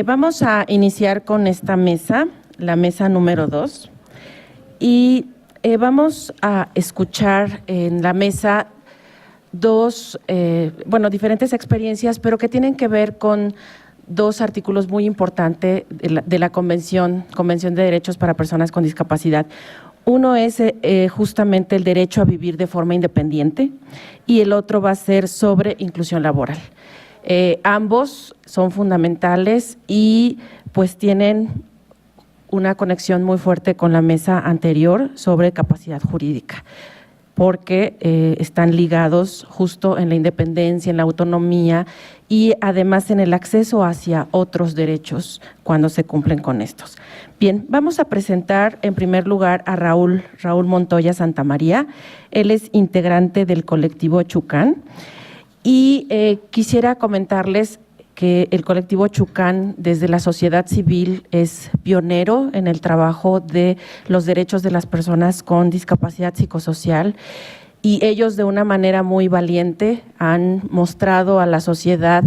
Vamos a iniciar con esta mesa, la mesa número 2, y vamos a escuchar en la mesa diferentes experiencias, pero que tienen que ver con dos artículos muy importantes de la Convención de Derechos para Personas con Discapacidad. Uno es justamente el derecho a vivir de forma independiente y el otro va a ser sobre inclusión laboral. Ambos son fundamentales y pues tienen una conexión muy fuerte con la mesa anterior sobre capacidad jurídica, porque están ligados justo en la independencia, en la autonomía y además en el acceso hacia otros derechos cuando se cumplen con estos. Bien, vamos a presentar en primer lugar a Raúl Montoya Santamaría. Él es integrante del colectivo Chucán. Y quisiera comentarles que el colectivo Chucán desde la sociedad civil es pionero en el trabajo de los derechos de las personas con discapacidad psicosocial y ellos de una manera muy valiente han mostrado a la sociedad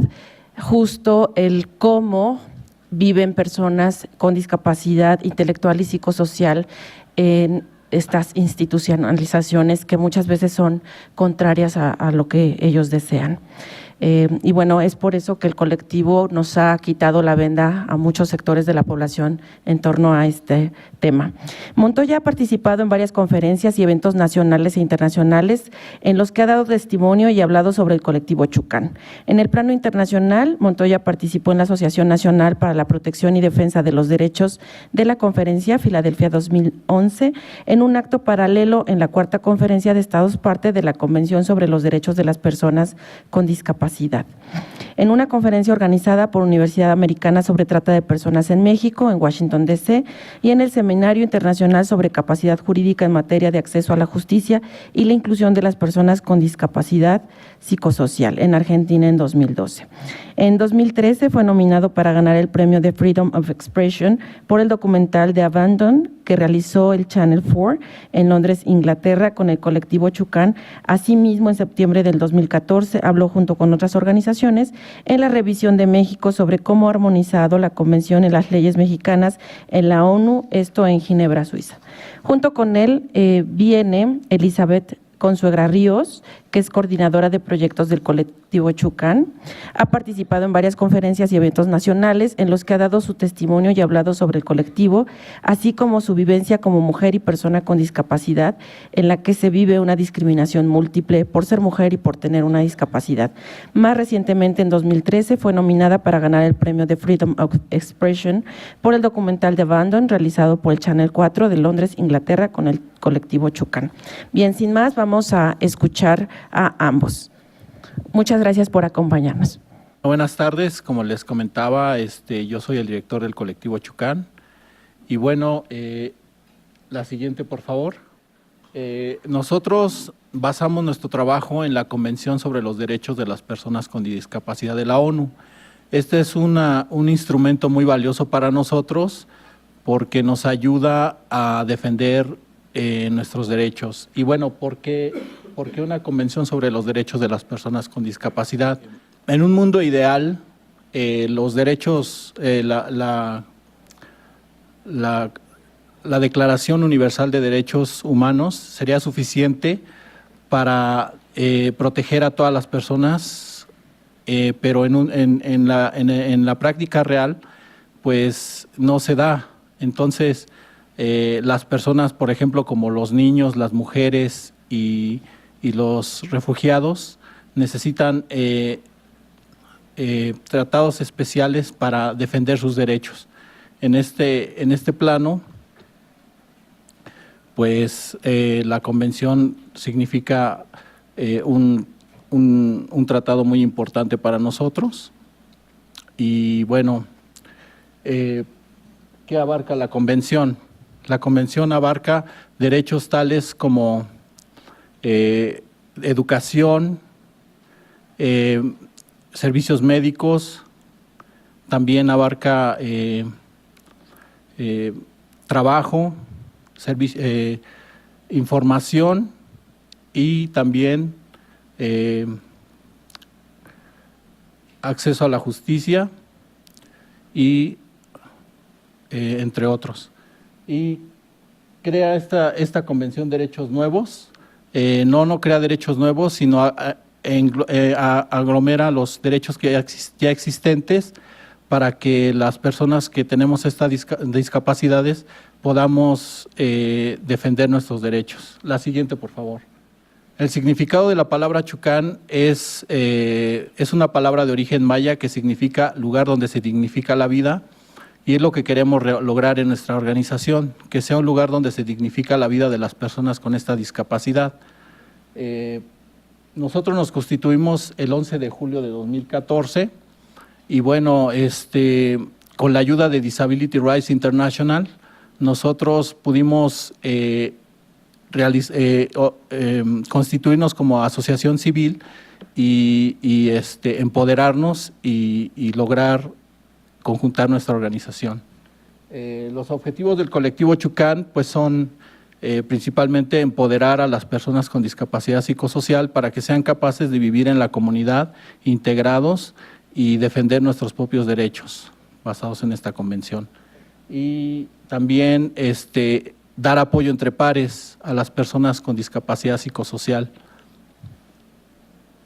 justo el cómo viven personas con discapacidad intelectual y psicosocial en estas institucionalizaciones que muchas veces son contrarias a lo que ellos desean. Y bueno, es por eso que el colectivo nos ha quitado la venda a muchos sectores de la población en torno a este tema. Montoya ha participado en varias conferencias y eventos nacionales e internacionales en los que ha dado testimonio y hablado sobre el colectivo Chucán. En el plano internacional, Montoya participó en la Asociación Nacional para la Protección y Defensa de los Derechos de la Conferencia Filadelfia 2011, en un acto paralelo en la Cuarta Conferencia de Estados parte de la Convención sobre los Derechos de las Personas con Discapacidad. En una conferencia organizada por Universidad Americana sobre Trata de Personas en México, en Washington, D.C., y en el Seminario Internacional sobre Capacidad Jurídica en Materia de Acceso a la Justicia y la Inclusión de las Personas con Discapacidad Psicosocial, en Argentina en 2012. En 2013 fue nominado para ganar el premio de Freedom of Expression por el documental The Abandon que realizó el Channel 4 en Londres, Inglaterra, con el colectivo Chucán. Asimismo, en septiembre del 2014 habló junto con otras organizaciones en la revisión de México sobre cómo ha armonizado la Convención en las leyes mexicanas en la ONU, esto en Ginebra, Suiza. Junto con él viene Elizabeth Consuegra Ríos, que es coordinadora de proyectos del colectivo Chucán. Ha participado en varias conferencias y eventos nacionales en los que ha dado su testimonio y hablado sobre el colectivo, así como su vivencia como mujer y persona con discapacidad, en la que se vive una discriminación múltiple por ser mujer y por tener una discapacidad. Más recientemente, en 2013, fue nominada para ganar el premio de Freedom of Expression por el documental The Abandon, realizado por el Channel 4 de Londres, Inglaterra, con el colectivo Chucán. Bien, sin más, vamos a escuchar a ambos. Muchas gracias por acompañarnos. Buenas tardes, como les comentaba, yo soy el director del colectivo Chucán y bueno, la siguiente por favor. Nosotros basamos nuestro trabajo en la Convención sobre los Derechos de las Personas con Discapacidad de la ONU. Este es un instrumento muy valioso para nosotros porque nos ayuda a defender nuestros derechos. Y bueno, ¿por qué una convención sobre los derechos de las personas con discapacidad? En un mundo ideal, los derechos, la Declaración Universal de Derechos Humanos sería suficiente para proteger a todas las personas, pero en la práctica real, pues no se da. Entonces, las personas, por ejemplo, como los niños, las mujeres y los refugiados, necesitan tratados especiales para defender sus derechos. En este plano, pues la convención significa un tratado muy importante para nosotros. Y bueno, ¿qué abarca la convención? La convención abarca derechos tales como educación, servicios médicos, también abarca trabajo, información y también acceso a la justicia y entre otros. Y crea esta Convención de Derechos Nuevos, no crea derechos nuevos, sino aglomera los derechos que ya existentes para que las personas que tenemos estas discapacidades podamos defender nuestros derechos. La siguiente, por favor. El significado de la palabra Chucán es una palabra de origen maya que significa lugar donde se dignifica la vida, y es lo que queremos lograr en nuestra organización, que sea un lugar donde se dignifica la vida de las personas con esta discapacidad. Nosotros nos constituimos el 11 de julio de 2014 y bueno, con la ayuda de Disability Rights International, nosotros pudimos constituirnos como asociación civil y empoderarnos y lograr conjuntar nuestra organización. Los objetivos del colectivo Chucán pues son principalmente empoderar a las personas con discapacidad psicosocial para que sean capaces de vivir en la comunidad integrados y defender nuestros propios derechos basados en esta convención. Y también dar apoyo entre pares a las personas con discapacidad psicosocial.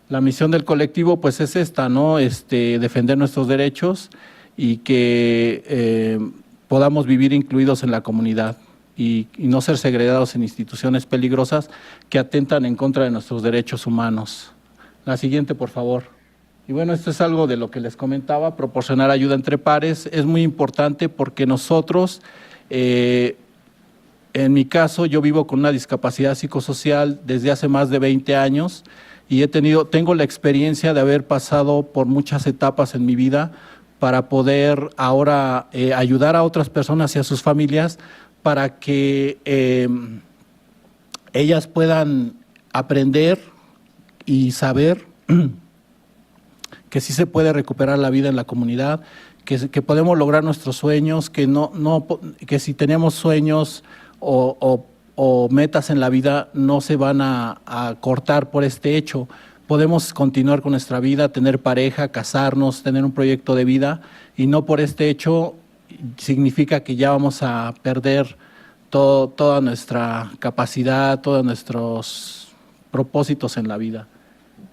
La misión del colectivo pues es esta, ¿no? Defender nuestros derechos y que podamos vivir incluidos en la comunidad y no ser segregados en instituciones peligrosas que atentan en contra de nuestros derechos humanos. La siguiente, por favor. Y bueno, esto es algo de lo que les comentaba, proporcionar ayuda entre pares. Es muy importante porque nosotros, en mi caso, yo vivo con una discapacidad psicosocial desde hace más de 20 años y tengo la experiencia de haber pasado por muchas etapas en mi vida para poder ahora ayudar a otras personas y a sus familias para que ellas puedan aprender y saber que sí se puede recuperar la vida en la comunidad, que podemos lograr nuestros sueños, que si tenemos sueños o metas en la vida no se van a cortar por este hecho. Podemos continuar con nuestra vida, tener pareja, casarnos, tener un proyecto de vida y no por este hecho significa que ya vamos a perder toda nuestra capacidad, todos nuestros propósitos en la vida.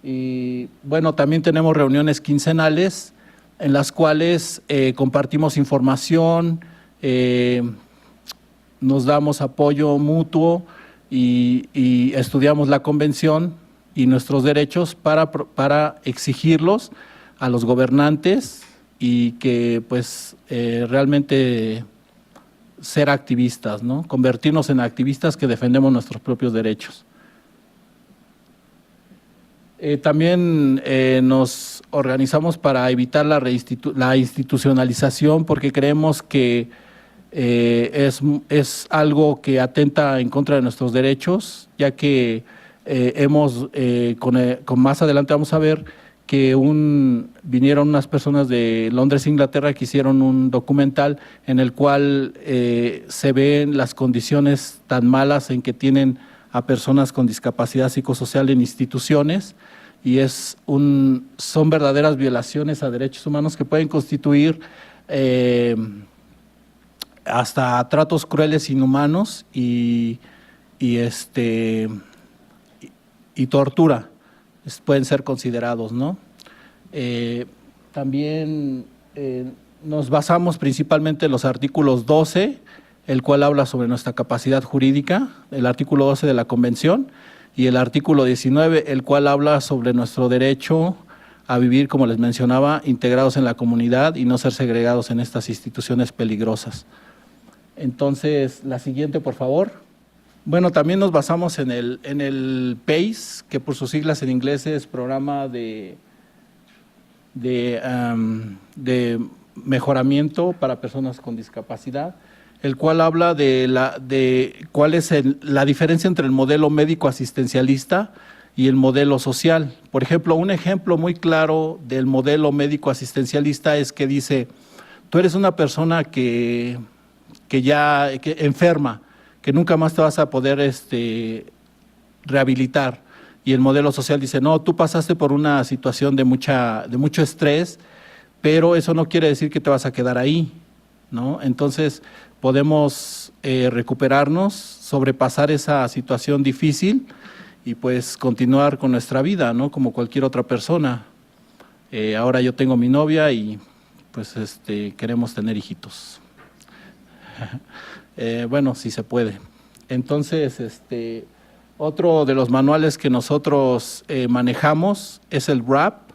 Y bueno, también tenemos reuniones quincenales en las cuales compartimos información, nos damos apoyo mutuo y estudiamos la convención y nuestros derechos para exigirlos a los gobernantes y que pues realmente ser activistas, ¿no? Convertirnos en activistas que defendemos nuestros propios derechos. También nos organizamos para evitar la institucionalización porque creemos que es algo que atenta en contra de nuestros derechos, ya que con más adelante vamos a ver que vinieron unas personas de Londres, Inglaterra, que hicieron un documental en el cual se ven las condiciones tan malas en que tienen a personas con discapacidad psicosocial en instituciones y son verdaderas violaciones a derechos humanos que pueden constituir hasta tratos crueles, inhumanos y tortura pueden ser considerados, ¿no? También nos basamos principalmente en los artículos 12, el cual habla sobre nuestra capacidad jurídica, el artículo 12 de la Convención, y el artículo 19, el cual habla sobre nuestro derecho a vivir, como les mencionaba, integrados en la comunidad y no ser segregados en estas instituciones peligrosas. Entonces, la siguiente, por favor. Bueno, también nos basamos en el PACE, que por sus siglas en inglés es Programa de Mejoramiento para Personas con Discapacidad, el cual habla de cuál es la diferencia entre el modelo médico asistencialista y el modelo social. Por ejemplo, un ejemplo muy claro del modelo médico asistencialista es que dice, tú eres una persona que enferma, que nunca más te vas a poder rehabilitar. Y el modelo social dice, no, tú pasaste por una situación de mucho estrés, pero eso no quiere decir que te vas a quedar ahí, ¿no? Entonces, podemos recuperarnos, sobrepasar esa situación difícil y pues continuar con nuestra vida, ¿no? Como cualquier otra persona. Ahora yo tengo mi novia y pues queremos tener hijitos. Bueno, si se puede. Entonces, otro de los manuales que nosotros manejamos es el WRAP,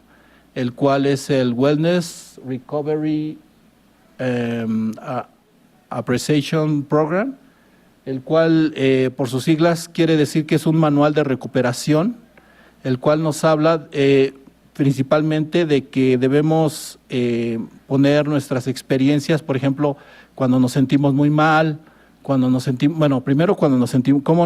el cual es el Wellness Recovery Appreciation Program, el cual por sus siglas quiere decir que es un manual de recuperación, el cual nos habla principalmente de que debemos poner nuestras experiencias, por ejemplo, cuando nos sentimos muy mal, cuando nos sentimos, bueno, primero cómo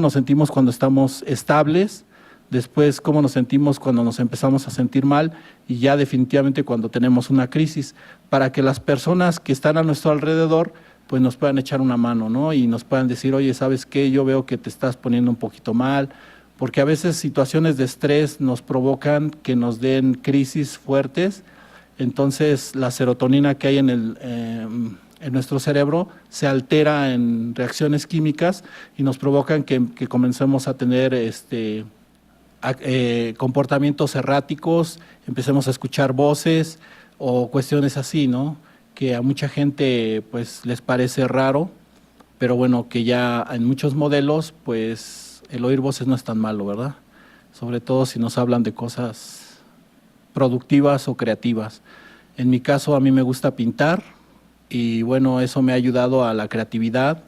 nos sentimos cuando estamos estables, después cómo nos sentimos cuando nos empezamos a sentir mal y ya definitivamente cuando tenemos una crisis, para que las personas que están a nuestro alrededor pues nos puedan echar una mano, ¿no? Y nos puedan decir, oye, ¿sabes qué? Yo veo que te estás poniendo un poquito mal, porque a veces situaciones de estrés nos provocan que nos den crisis fuertes, entonces la serotonina que hay en nuestro cerebro se altera en reacciones químicas y nos provocan que comencemos a tener comportamientos erráticos, empecemos a escuchar voces o cuestiones así, ¿no? Que a mucha gente pues les parece raro, pero bueno, que ya en muchos modelos pues el oír voces no es tan malo, ¿verdad? Sobre todo si nos hablan de cosas productivas o creativas. En mi caso a mí me gusta pintar y bueno, eso me ha ayudado a la creatividad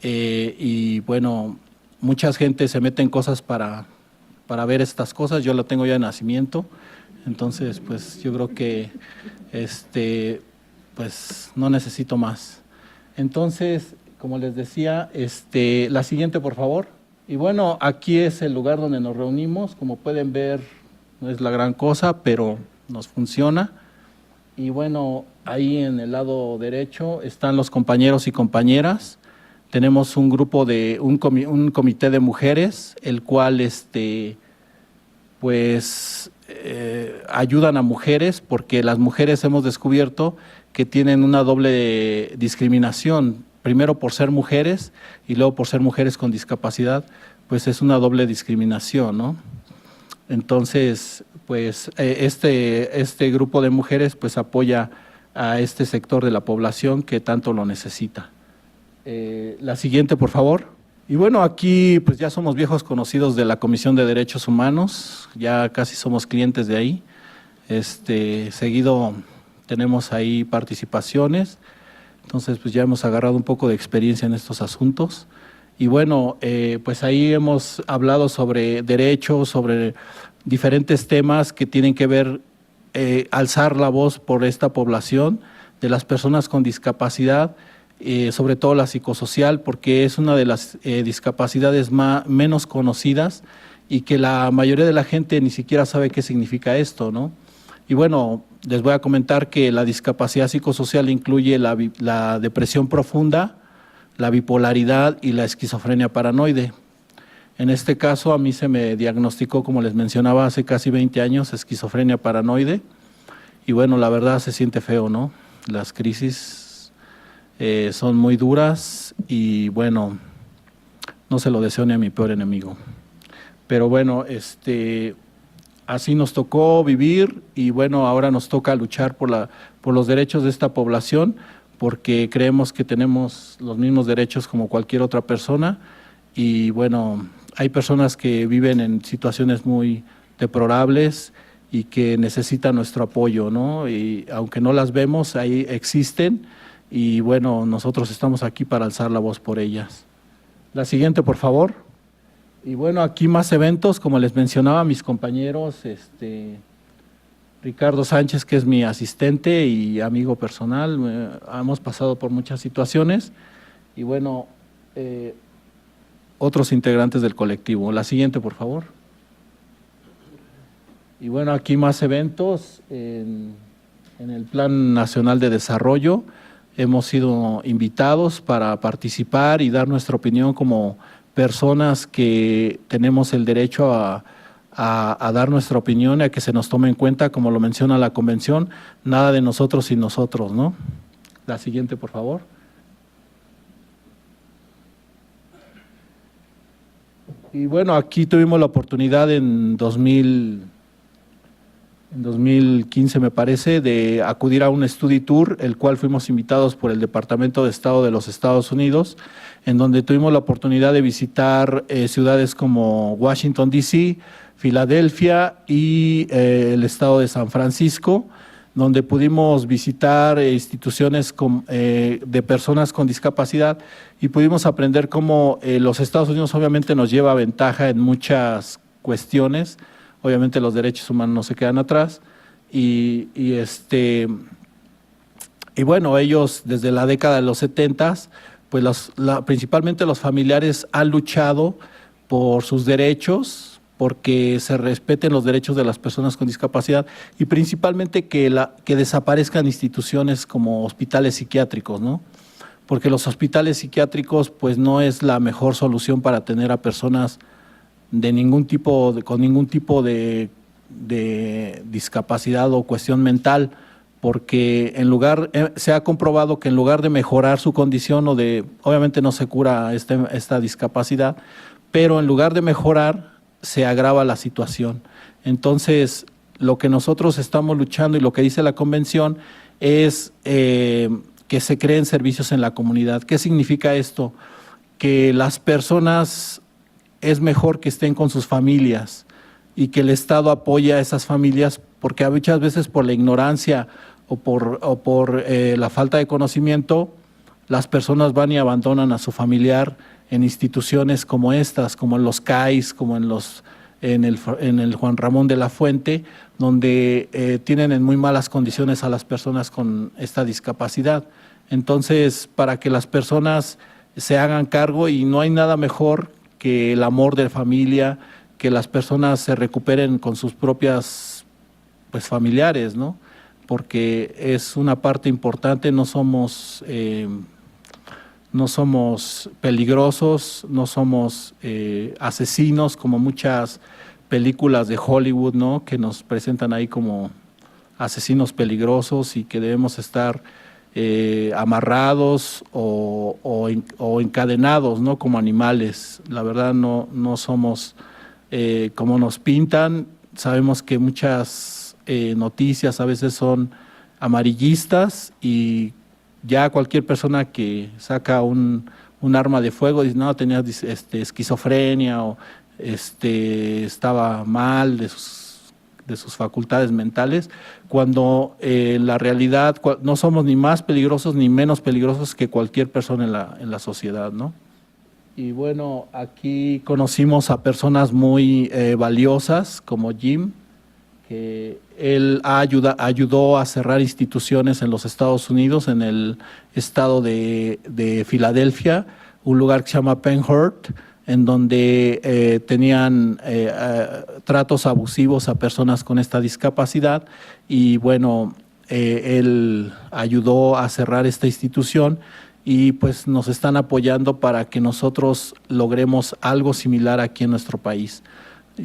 y bueno, mucha gente se mete en cosas para ver estas cosas, yo lo tengo ya de nacimiento, entonces pues yo creo que pues no necesito más. Entonces, como les decía, la siguiente por favor. Y bueno, aquí es el lugar donde nos reunimos, como pueden ver no es la gran cosa, pero nos funciona. Y bueno, ahí en el lado derecho están los compañeros y compañeras. Tenemos un grupo un comité de mujeres, el cual pues ayudan a mujeres, porque las mujeres hemos descubierto que tienen una doble discriminación, primero por ser mujeres y luego por ser mujeres con discapacidad, pues es una doble discriminación, ¿no? Entonces, pues este grupo de mujeres pues apoya a este sector de la población que tanto lo necesita. La siguiente, por favor. Y bueno, aquí pues ya somos viejos conocidos de la Comisión de Derechos Humanos, ya casi somos clientes de ahí. Seguido tenemos ahí participaciones, entonces pues ya hemos agarrado un poco de experiencia en estos asuntos. Y bueno, pues ahí hemos hablado sobre derechos, sobre diferentes temas que tienen que ver, alzar la voz por esta población de las personas con discapacidad, sobre todo la psicosocial, porque es una de las discapacidades menos conocidas y que la mayoría de la gente ni siquiera sabe qué significa esto, ¿no? Y bueno, les voy a comentar que la discapacidad psicosocial incluye la depresión profunda, la bipolaridad y la esquizofrenia paranoide. En este caso a mí se me diagnosticó, como les mencionaba, hace casi 20 años, esquizofrenia paranoide. Y bueno, la verdad se siente feo, ¿no? Las crisis son muy duras y bueno, no se lo deseo ni a mi peor enemigo. Pero bueno, así nos tocó vivir y bueno, ahora nos toca luchar por los derechos de esta población, porque creemos que tenemos los mismos derechos como cualquier otra persona y bueno, hay personas que viven en situaciones muy deplorables y que necesitan nuestro apoyo, ¿no? Y aunque no las vemos, ahí existen y bueno, nosotros estamos aquí para alzar la voz por ellas. La siguiente, por favor. Y bueno, aquí más eventos, como les mencionaba, mis compañeros, Ricardo Sánchez, que es mi asistente y amigo personal, hemos pasado por muchas situaciones y bueno, otros integrantes del colectivo. La siguiente, por favor. Y bueno, aquí más eventos en el Plan Nacional de Desarrollo. Hemos sido invitados para participar y dar nuestra opinión como personas que tenemos el derecho a dar nuestra opinión y a que se nos tome en cuenta, como lo menciona la Convención, nada de nosotros sin nosotros, ¿no? La siguiente, por favor. Y bueno, aquí tuvimos la oportunidad en 2015, me parece, de acudir a un study tour, el cual fuimos invitados por el Departamento de Estado de los Estados Unidos, en donde tuvimos la oportunidad de visitar ciudades como Washington, D.C., Filadelfia y el estado de San Francisco, donde pudimos visitar instituciones de personas con discapacidad y pudimos aprender cómo los Estados Unidos obviamente nos lleva ventaja en muchas cuestiones. Obviamente los derechos humanos no se quedan atrás y bueno, ellos desde la década de los 70s, pues principalmente los familiares han luchado por sus derechos, porque se respeten los derechos de las personas con discapacidad y principalmente que desaparezcan instituciones como hospitales psiquiátricos, ¿no? Porque los hospitales psiquiátricos pues no es la mejor solución para tener a personas con ningún tipo de discapacidad o cuestión mental, porque se ha comprobado que en lugar de mejorar su condición obviamente no se cura esta discapacidad, pero en lugar de mejorar se agrava la situación. Entonces, lo que nosotros estamos luchando y lo que dice la Convención es que se creen servicios en la comunidad. ¿Qué significa esto? Que las personas es mejor que estén con sus familias y que el Estado apoye a esas familias, porque muchas veces por la ignorancia o por la falta de conocimiento, las personas van y abandonan a su familiar en instituciones como estas, como en los CAIS, como en el Juan Ramón de la Fuente, donde tienen en muy malas condiciones a las personas con esta discapacidad. Entonces, para que las personas se hagan cargo, y no hay nada mejor que el amor de familia, que las personas se recuperen con sus propias familiares, ¿no? Porque es una parte importante, no somos peligrosos, no somos asesinos como muchas películas de Hollywood, ¿no? Que nos presentan ahí como asesinos peligrosos y que debemos estar amarrados o encadenados, ¿no? Como animales. La verdad no somos como nos pintan. Sabemos que muchas noticias a veces son amarillistas y ya cualquier persona que saca un arma de fuego dice, no, tenía esquizofrenia o estaba mal de sus facultades mentales, cuando en la realidad no somos ni más peligrosos ni menos peligrosos que cualquier persona en la sociedad, ¿no? Y bueno, aquí conocimos a personas muy valiosas como Jim, que él ayudó a cerrar instituciones en los Estados Unidos, en el estado de Filadelfia, un lugar que se llama Penhurst, en donde tenían tratos abusivos a personas con esta discapacidad y bueno, él ayudó a cerrar esta institución y pues nos están apoyando para que nosotros logremos algo similar aquí en nuestro país.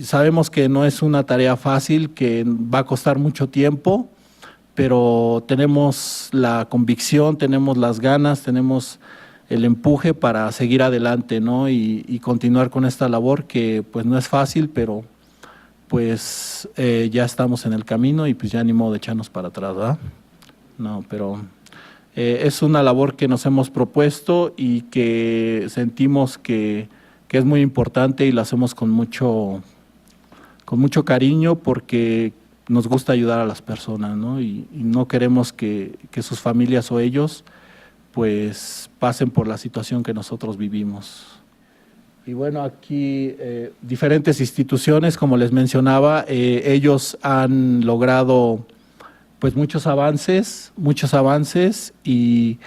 Sabemos que no es una tarea fácil, que va a costar mucho tiempo, pero tenemos la convicción, tenemos las ganas, tenemos el empuje para seguir adelante, ¿no? Y continuar con esta labor que pues no es fácil, pero pues ya estamos en el camino y pues ya ni modo de echarnos para atrás, ¿verdad? No, pero es una labor que nos hemos propuesto y que sentimos que es muy importante y la hacemos con mucho cariño porque nos gusta ayudar a las personas, ¿no? Y no queremos que sus familias o ellos pues pasen por la situación que nosotros vivimos. Y bueno, aquí diferentes instituciones, como les mencionaba, ellos han logrado pues muchos avances y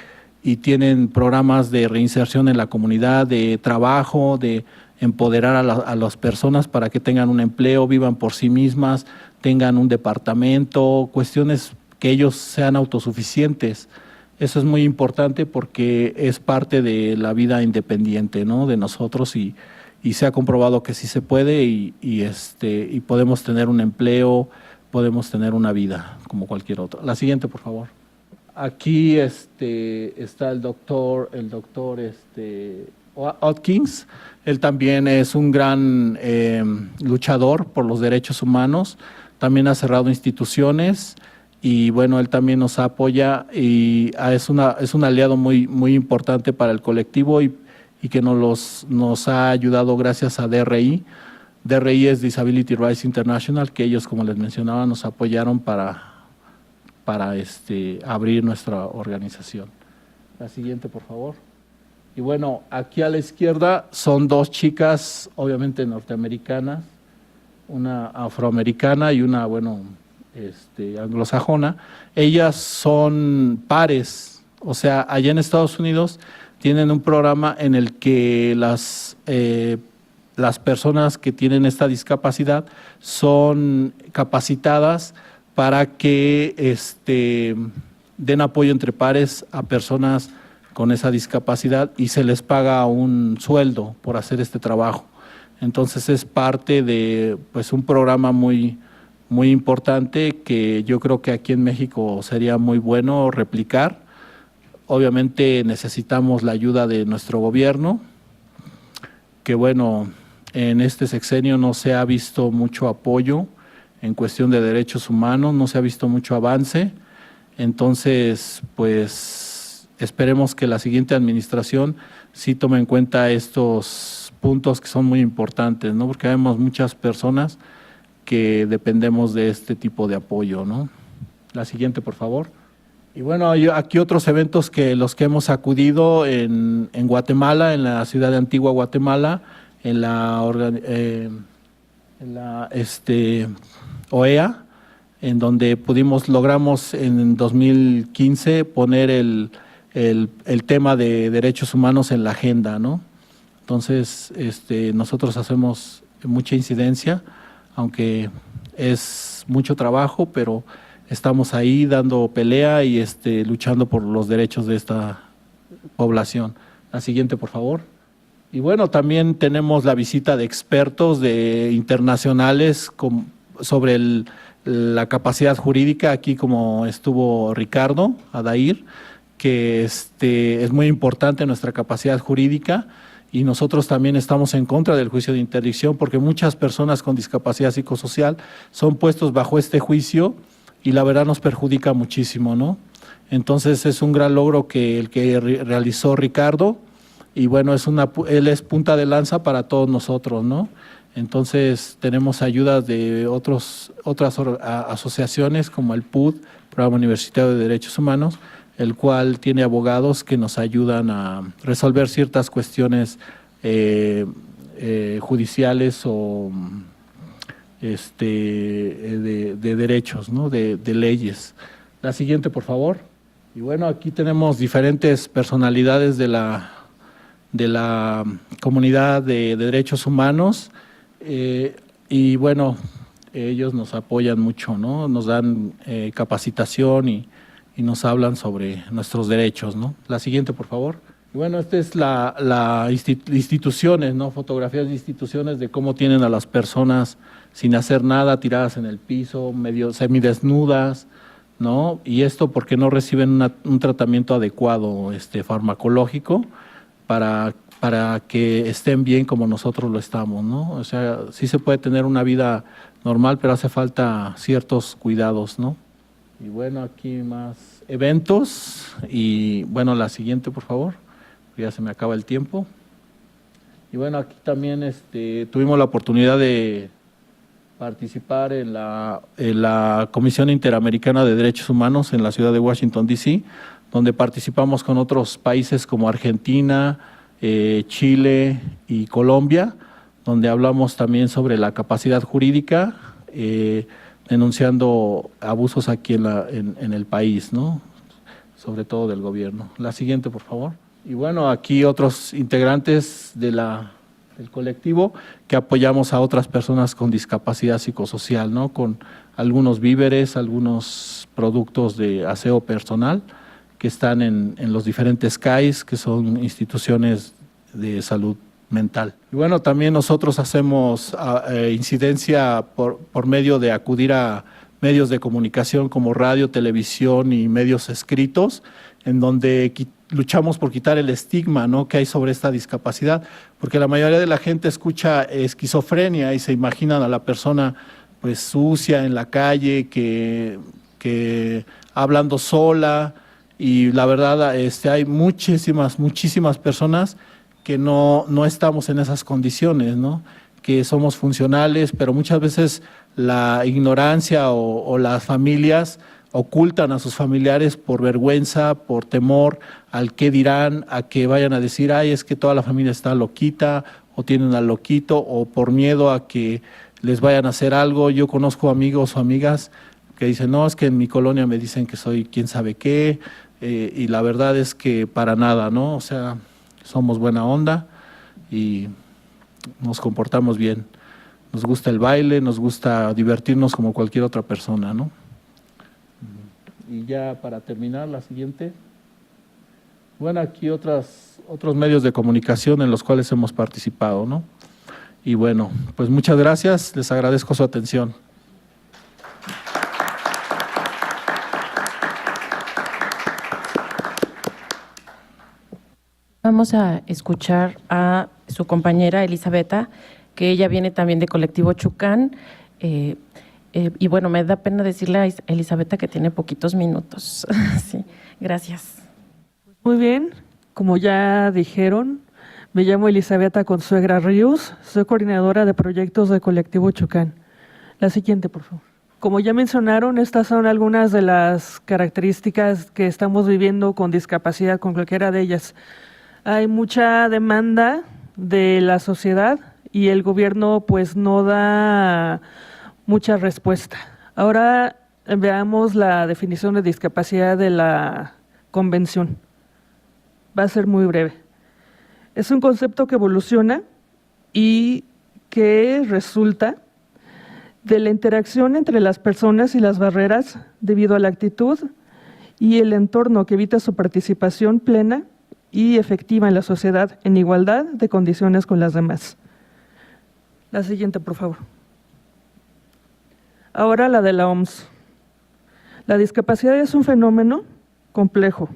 tienen programas de reinserción en la comunidad, de trabajo, de empoderar a las personas para que tengan un empleo, vivan por sí mismas, tengan un departamento, cuestiones que ellos sean autosuficientes. Eso es muy importante porque es parte de la vida independiente, ¿no?, de nosotros y se ha comprobado que sí se puede y podemos tener un empleo, podemos tener una vida como cualquier otra. La siguiente, por favor. Aquí está el doctor Atkins. Él también es un gran luchador por los derechos humanos. También ha cerrado instituciones y bueno, él también nos apoya y es un aliado muy, muy importante para el colectivo y que nos ha ayudado gracias a DRI. DRI es Disability Rights International, que ellos, como les mencionaba, nos apoyaron para abrir nuestra organización. La siguiente, por favor. Y bueno, aquí a la izquierda son dos chicas, obviamente norteamericanas, una afroamericana y una, anglosajona. Ellas son pares, o sea, allá en Estados Unidos tienen un programa en el que las personas que tienen esta discapacidad son capacitadas para que den apoyo entre pares a personas con esa discapacidad y se les paga un sueldo por hacer este trabajo. Entonces es parte de un programa muy, muy importante que yo creo que aquí en México sería muy bueno replicar. Obviamente necesitamos la ayuda de nuestro gobierno, que bueno, en este sexenio no se ha visto mucho apoyo en cuestión de derechos humanos, no se ha visto mucho avance. Entonces, pues esperemos que la siguiente administración sí tome en cuenta estos puntos que son muy importantes, ¿no? Porque vemos muchas personas que dependemos de este tipo de apoyo, ¿no? La siguiente, por favor. Y bueno, hay aquí otros eventos los que hemos acudido en Guatemala, en la ciudad de Antigua Guatemala, en la OEA, en donde logramos en 2015 poner el tema de derechos humanos en la agenda, ¿no? Entonces, nosotros hacemos mucha incidencia, aunque es mucho trabajo, pero estamos ahí dando pelea y luchando por los derechos de esta población. La siguiente, por favor. Y bueno, también tenemos la visita de expertos internacionales sobre la capacidad jurídica, aquí como estuvo Ricardo Adair, que es muy importante nuestra capacidad jurídica y nosotros también estamos en contra del juicio de interdicción porque muchas personas con discapacidad psicosocial son puestos bajo este juicio y la verdad nos perjudica muchísimo, ¿no? Entonces es un gran logro el que realizó Ricardo y bueno, él es punta de lanza para todos nosotros, ¿no? Entonces tenemos ayudas de otras asociaciones como el PUD, Programa Universitario de Derechos Humanos, el cual tiene abogados que nos ayudan a resolver ciertas cuestiones judiciales o de derechos, ¿no? de leyes. La siguiente, por favor. Y bueno, aquí tenemos diferentes personalidades de la comunidad de derechos humanos y bueno, ellos nos apoyan mucho, ¿no? Nos dan capacitación y nos hablan sobre nuestros derechos, ¿no? La siguiente, por favor. Y bueno, esta es la instituciones, ¿no? Fotografías de instituciones de cómo tienen a las personas sin hacer nada, tiradas en el piso, medio semidesnudas, ¿no? Y esto porque no reciben un tratamiento adecuado farmacológico para que estén bien como nosotros lo estamos, ¿no? O sea, sí se puede tener una vida normal, pero hace falta ciertos cuidados, ¿no? Y bueno, aquí más eventos y bueno, la siguiente, por favor, ya se me acaba el tiempo. Y bueno, aquí también tuvimos la oportunidad de participar en la Comisión Interamericana de Derechos Humanos en la ciudad de Washington, D.C., donde participamos con otros países como Argentina, Chile y Colombia, donde hablamos también sobre la capacidad jurídica, denunciando abusos aquí en el país, ¿no? Sobre todo del gobierno. La siguiente, por favor. Y bueno, aquí otros integrantes de la del colectivo, que apoyamos a otras personas con discapacidad psicosocial, ¿no? Con algunos víveres, algunos productos de aseo personal que están en los diferentes CAIs, que son instituciones de salud mental. Y bueno, también nosotros hacemos incidencia por medio de acudir a medios de comunicación como radio, televisión y medios escritos, en donde luchamos por quitar el estigma, ¿no?, que hay sobre esta discapacidad, porque la mayoría de la gente escucha esquizofrenia y se imaginan a la persona pues sucia en la calle, que hablando sola, y la verdad hay muchísimas personas que no estamos en esas condiciones, ¿no?, que somos funcionales, pero muchas veces la ignorancia o las familias ocultan a sus familiares por vergüenza, por temor al qué dirán, a que vayan a decir, ay, es que toda la familia está loquita o tienen al loquito, o por miedo a que les vayan a hacer algo. Yo conozco amigos o amigas que dicen, no, es que en mi colonia me dicen que soy quién sabe qué, y la verdad es que para nada, ¿no? O sea, somos buena onda y nos comportamos bien. Nos gusta el baile, nos gusta divertirnos como cualquier otra persona, ¿no? Y ya para terminar, la siguiente. Bueno, aquí otros medios de comunicación en los cuales hemos participado, ¿no? Y bueno, pues muchas gracias, les agradezco su atención. Vamos a escuchar a su compañera Elisabetta, que ella viene también de Colectivo Chucán. Y bueno, me da pena decirle a Elisabetta que tiene poquitos minutos. Sí, gracias. Muy bien, como ya dijeron, me llamo Elisabetta Consuegra Ríos, soy coordinadora de proyectos de Colectivo Chucán. La siguiente, por favor. Como ya mencionaron, estas son algunas de las características que estamos viviendo con discapacidad, con cualquiera de ellas. Hay mucha demanda de la sociedad y el gobierno pues no da mucha respuesta. Ahora veamos la definición de discapacidad de la convención. Va a ser muy breve. Es un concepto que evoluciona y que resulta de la interacción entre las personas y las barreras debido a la actitud y el entorno que evita su participación plena y efectiva en la sociedad en igualdad de condiciones con las demás. La siguiente, por favor. Ahora la de la OMS. La discapacidad es un fenómeno complejo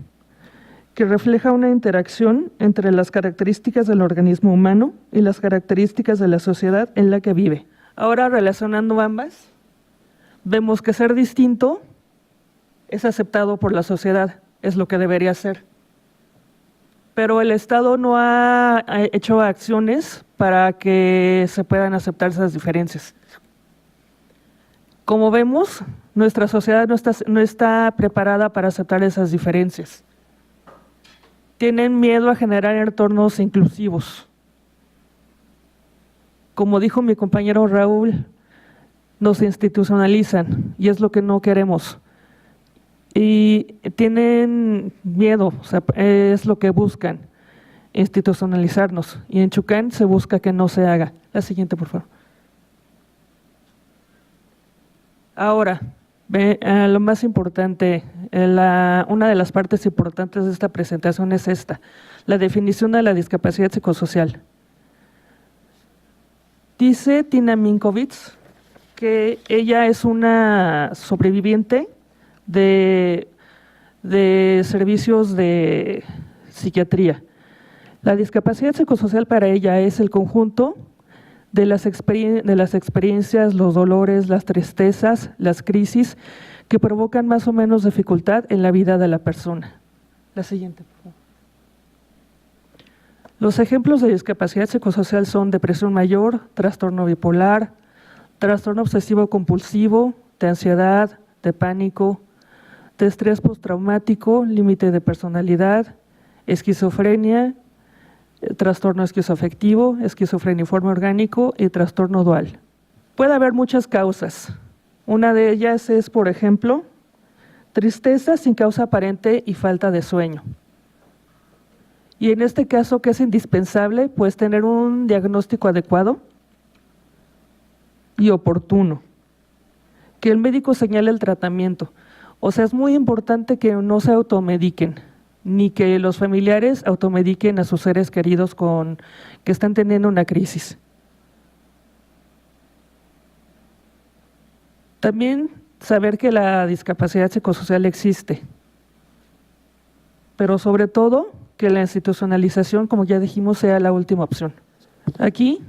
que refleja una interacción entre las características del organismo humano y las características de la sociedad en la que vive. Ahora, relacionando ambas, vemos que ser distinto es aceptado por la sociedad, es lo que debería ser. Pero el Estado no ha hecho acciones para que se puedan aceptar esas diferencias. Como vemos, nuestra sociedad no está preparada para aceptar esas diferencias. Tienen miedo a generar entornos inclusivos. Como dijo mi compañero Raúl, nos institucionalizan y es lo que no queremos. Y tienen miedo, o sea, es lo que buscan, institucionalizarnos. Y en Chucán se busca que no se haga. La siguiente, por favor. Ahora, lo más importante, una de las partes importantes de esta presentación es esta, la definición de la discapacidad psicosocial. Dice Tina Minkovitz que ella es una sobreviviente de servicios de psiquiatría. La discapacidad psicosocial para ella es el conjunto de las experiencias, los dolores, las tristezas, las crisis que provocan más o menos dificultad en la vida de la persona. La siguiente, por favor. Los ejemplos de discapacidad psicosocial son depresión mayor, trastorno bipolar, trastorno obsesivo compulsivo, de ansiedad, de pánico, de estrés postraumático, límite de personalidad, esquizofrenia, trastorno esquizoafectivo, esquizofreniforme orgánico y trastorno dual. Puede haber muchas causas. Una de ellas es, por ejemplo, tristeza sin causa aparente y falta de sueño. Y en este caso, ¿qué es indispensable? Pues tener un diagnóstico adecuado y oportuno, que el médico señale el tratamiento. O sea, es muy importante que no se automediquen, ni que los familiares automediquen a sus seres queridos que están teniendo una crisis. También saber que la discapacidad psicosocial existe, pero sobre todo que la institucionalización, como ya dijimos, sea la última opción. Aquí,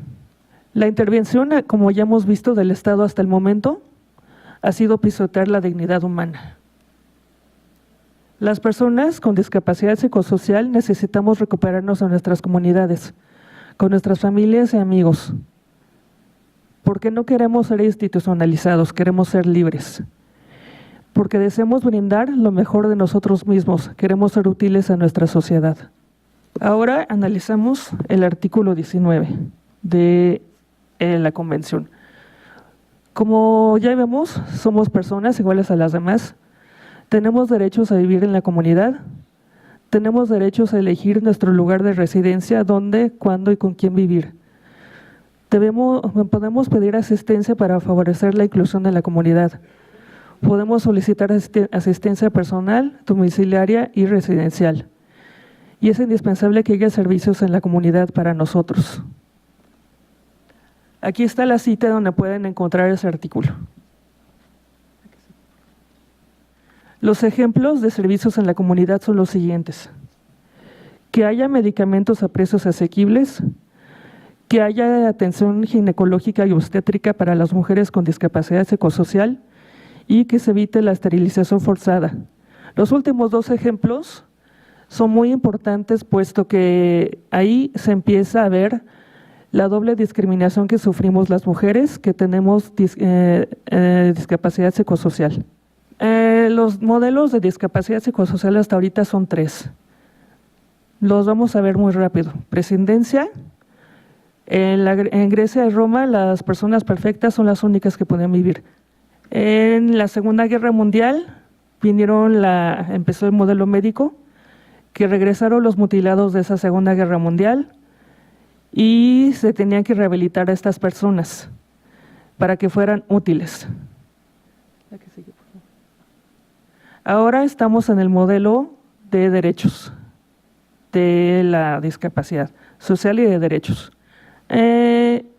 la intervención, como ya hemos visto, del Estado hasta el momento, ha sido pisotear la dignidad humana. Las personas con discapacidad psicosocial necesitamos recuperarnos en nuestras comunidades, con nuestras familias y amigos, porque no queremos ser institucionalizados, queremos ser libres, porque deseamos brindar lo mejor de nosotros mismos, queremos ser útiles a nuestra sociedad. Ahora analizamos el artículo 19 de la Convención. Como ya vemos, somos personas iguales a las demás, tenemos derechos a vivir en la comunidad, tenemos derechos a elegir nuestro lugar de residencia, dónde, cuándo y con quién vivir. Podemos pedir asistencia para favorecer la inclusión de la comunidad. Podemos solicitar asistencia personal, domiciliaria y residencial. Y es indispensable que haya servicios en la comunidad para nosotros. Aquí está la cita donde pueden encontrar ese artículo. Los ejemplos de servicios en la comunidad son los siguientes: que haya medicamentos a precios asequibles, que haya atención ginecológica y obstétrica para las mujeres con discapacidad psicosocial y que se evite la esterilización forzada. Los últimos dos ejemplos son muy importantes, puesto que ahí se empieza a ver la doble discriminación que sufrimos las mujeres que tenemos discapacidad psicosocial. Los modelos de discapacidad psicosocial hasta ahorita son 3. Los vamos a ver muy rápido. Prescindencia. En Grecia y Roma las personas perfectas son las únicas que pueden vivir. En la Segunda Guerra Mundial empezó el modelo médico, que regresaron los mutilados de esa Segunda Guerra Mundial y se tenían que rehabilitar a estas personas para que fueran útiles. Ahora estamos en el modelo de derechos de la discapacidad social y de derechos.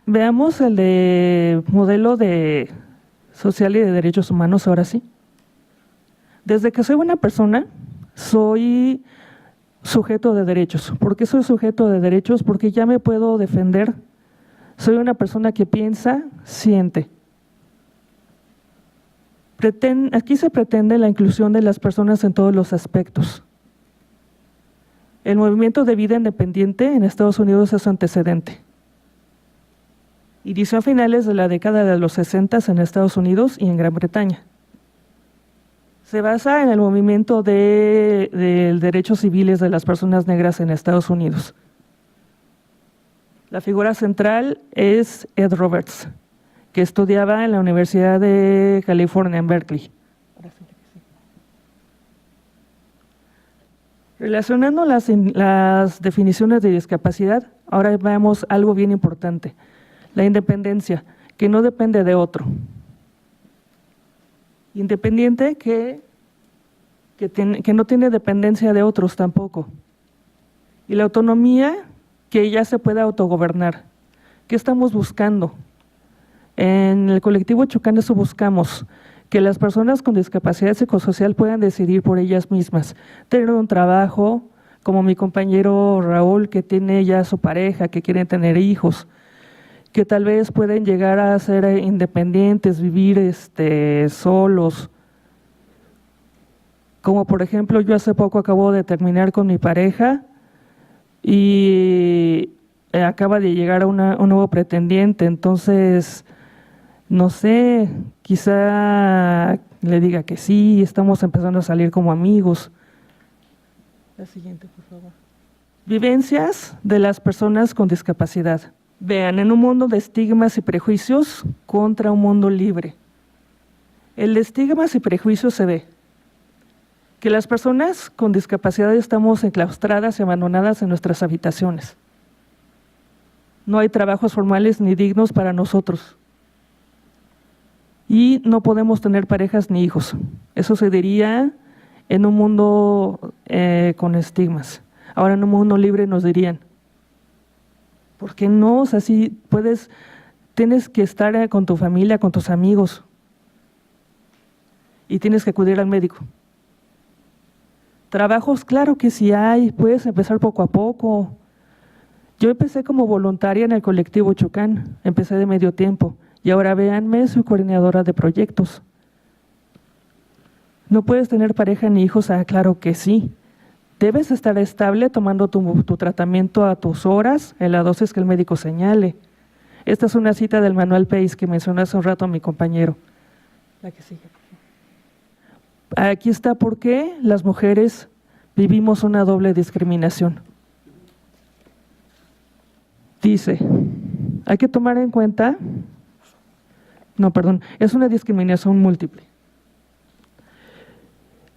Veamos el de modelo de social y de derechos humanos ahora sí. Desde que soy una persona, soy sujeto de derechos. ¿Por qué soy sujeto de derechos? Porque ya me puedo defender. Soy una persona que piensa, siente. Aquí se pretende la inclusión de las personas en todos los aspectos. El movimiento de vida independiente en Estados Unidos es su antecedente. Inició a finales de la década de los 60 en Estados Unidos y en Gran Bretaña. Se basa en el movimiento de derechos civiles de las personas negras en Estados Unidos. La figura central es Ed Roberts, que estudiaba en la Universidad de California en Berkeley. Relacionando las definiciones de discapacidad, ahora veamos algo bien importante: la independencia, que no depende de otro. Independiente que no tiene dependencia de otros tampoco. Y la autonomía, que ya se puede autogobernar. ¿Qué estamos buscando? En el colectivo Chucán eso buscamos, que las personas con discapacidad psicosocial puedan decidir por ellas mismas, tener un trabajo, como mi compañero Raúl, que tiene ya su pareja, que quiere tener hijos, que tal vez pueden llegar a ser independientes, vivir solos. Como por ejemplo, yo hace poco acabo de terminar con mi pareja y acaba de llegar un nuevo pretendiente, entonces, no sé, quizá le diga que sí, estamos empezando a salir como amigos. La siguiente, por favor. Vivencias de las personas con discapacidad. Vean, en un mundo de estigmas y prejuicios contra un mundo libre. El de estigmas y prejuicios se ve que las personas con discapacidad estamos enclaustradas y abandonadas en nuestras habitaciones. No hay trabajos formales ni dignos para nosotros. Y no podemos tener parejas ni hijos. Eso se diría en un mundo con estigmas. Ahora en un mundo libre nos dirían, ¿por qué no? O sea, si puedes, tienes que estar con tu familia, con tus amigos y tienes que acudir al médico. Trabajos, claro que sí hay, puedes empezar poco a poco. Yo empecé como voluntaria en el colectivo Chocán, empecé de medio tiempo y ahora véanme, soy coordinadora de proyectos. ¿No puedes tener pareja ni hijos? Ah, claro que sí. Debes estar estable tomando tu tratamiento a tus horas, en la dosis que el médico señale. Esta es una cita del manual PACE que mencionó hace un rato mi compañero. La que sigue. Aquí está por qué las mujeres vivimos una doble discriminación. Dice, hay que tomar en cuenta, es una discriminación múltiple.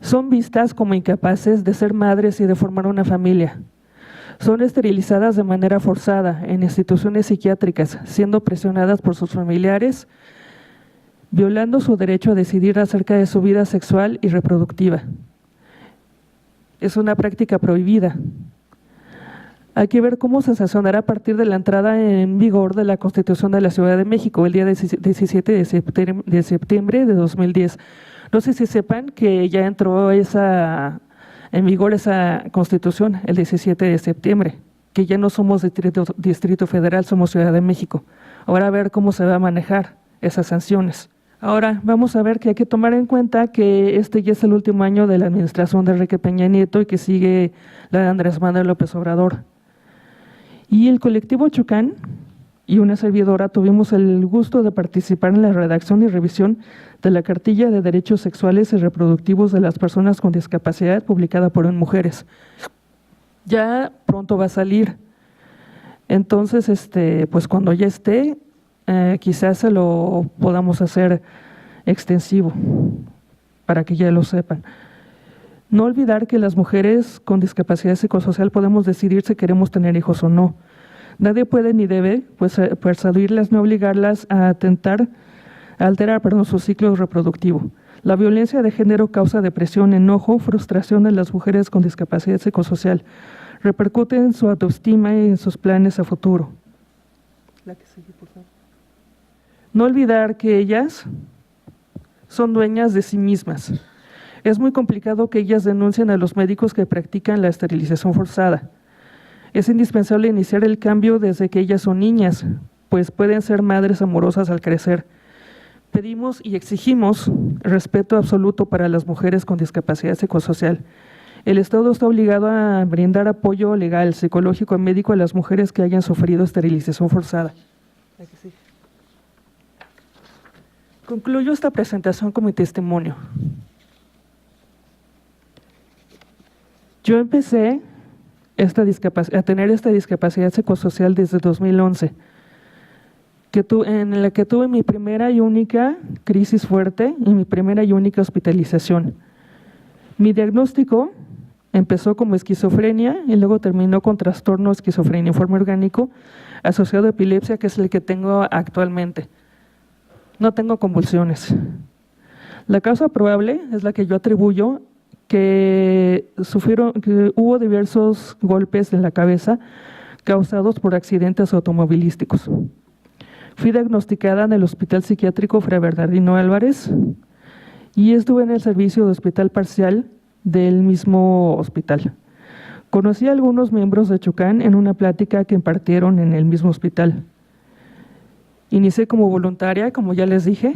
Son vistas como incapaces de ser madres y de formar una familia. Son esterilizadas de manera forzada en instituciones psiquiátricas, siendo presionadas por sus familiares, violando su derecho a decidir acerca de su vida sexual y reproductiva. Es una práctica prohibida. Hay que ver cómo se sancionará a partir de la entrada en vigor de la Constitución de la Ciudad de México, el día 17 de septiembre de 2010. No sé si sepan que ya entró en vigor esa Constitución el 17 de septiembre, que ya no somos Distrito Federal, somos Ciudad de México. Ahora a ver cómo se va a manejar esas sanciones. Ahora vamos a ver que hay que tomar en cuenta que este ya es el último año de la administración de Enrique Peña Nieto y que sigue la de Andrés Manuel López Obrador. Y el colectivo Chocán y una servidora tuvimos el gusto de participar en la redacción y revisión de la Cartilla de Derechos Sexuales y Reproductivos de las Personas con Discapacidad publicada por Mujeres. Ya pronto va a salir. Entonces, pues cuando ya esté, quizás se lo podamos hacer extensivo para que ya lo sepan. No olvidar que las mujeres con discapacidad psicosocial podemos decidir si queremos tener hijos o no. Nadie puede ni debe persuadirlas ni obligarlas a alterar su ciclo reproductivo. La violencia de género causa depresión, enojo, frustración en las mujeres con discapacidad psicosocial. Repercute en su autoestima y en sus planes a futuro. La que sigue, por favor. No olvidar que ellas son dueñas de sí mismas. Es muy complicado que ellas denuncien a los médicos que practican la esterilización forzada. Es indispensable iniciar el cambio desde que ellas son niñas, pues pueden ser madres amorosas al crecer. Pedimos y exigimos respeto absoluto para las mujeres con discapacidad psicosocial. El Estado está obligado a brindar apoyo legal, psicológico y médico a las mujeres que hayan sufrido esterilización forzada. Concluyo esta presentación con mi testimonio. Yo empecé a tener esta discapacidad psicosocial desde 2011, en la que tuve mi primera y única crisis fuerte y mi primera y única hospitalización. Mi diagnóstico empezó como esquizofrenia y luego terminó con trastorno esquizofreniforme orgánico asociado a epilepsia, que es el que tengo actualmente. No tengo convulsiones. La causa probable es la que yo atribuyo que hubo diversos golpes en la cabeza causados por accidentes automovilísticos. Fui diagnosticada en el Hospital Psiquiátrico Fray Bernardino Álvarez y estuve en el servicio de hospital parcial del mismo hospital. Conocí a algunos miembros de Chocán en una plática que impartieron en el mismo hospital. Inicié como voluntaria, como ya les dije,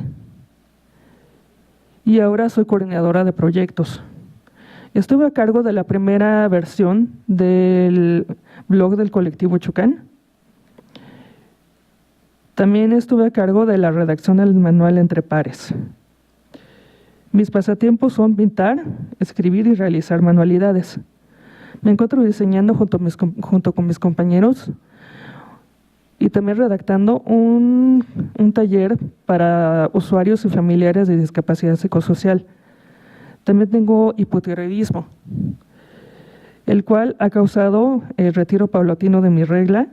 y ahora soy coordinadora de proyectos. Estuve a cargo de la primera versión del blog del colectivo Chocán. También estuve a cargo de la redacción del manual Entre Pares. Mis pasatiempos son pintar, escribir y realizar manualidades. Me encuentro diseñando junto con mis compañeros y también redactando un taller para usuarios y familiares de discapacidad psicosocial. También tengo hipotiroidismo, el cual ha causado el retiro paulatino de mi regla.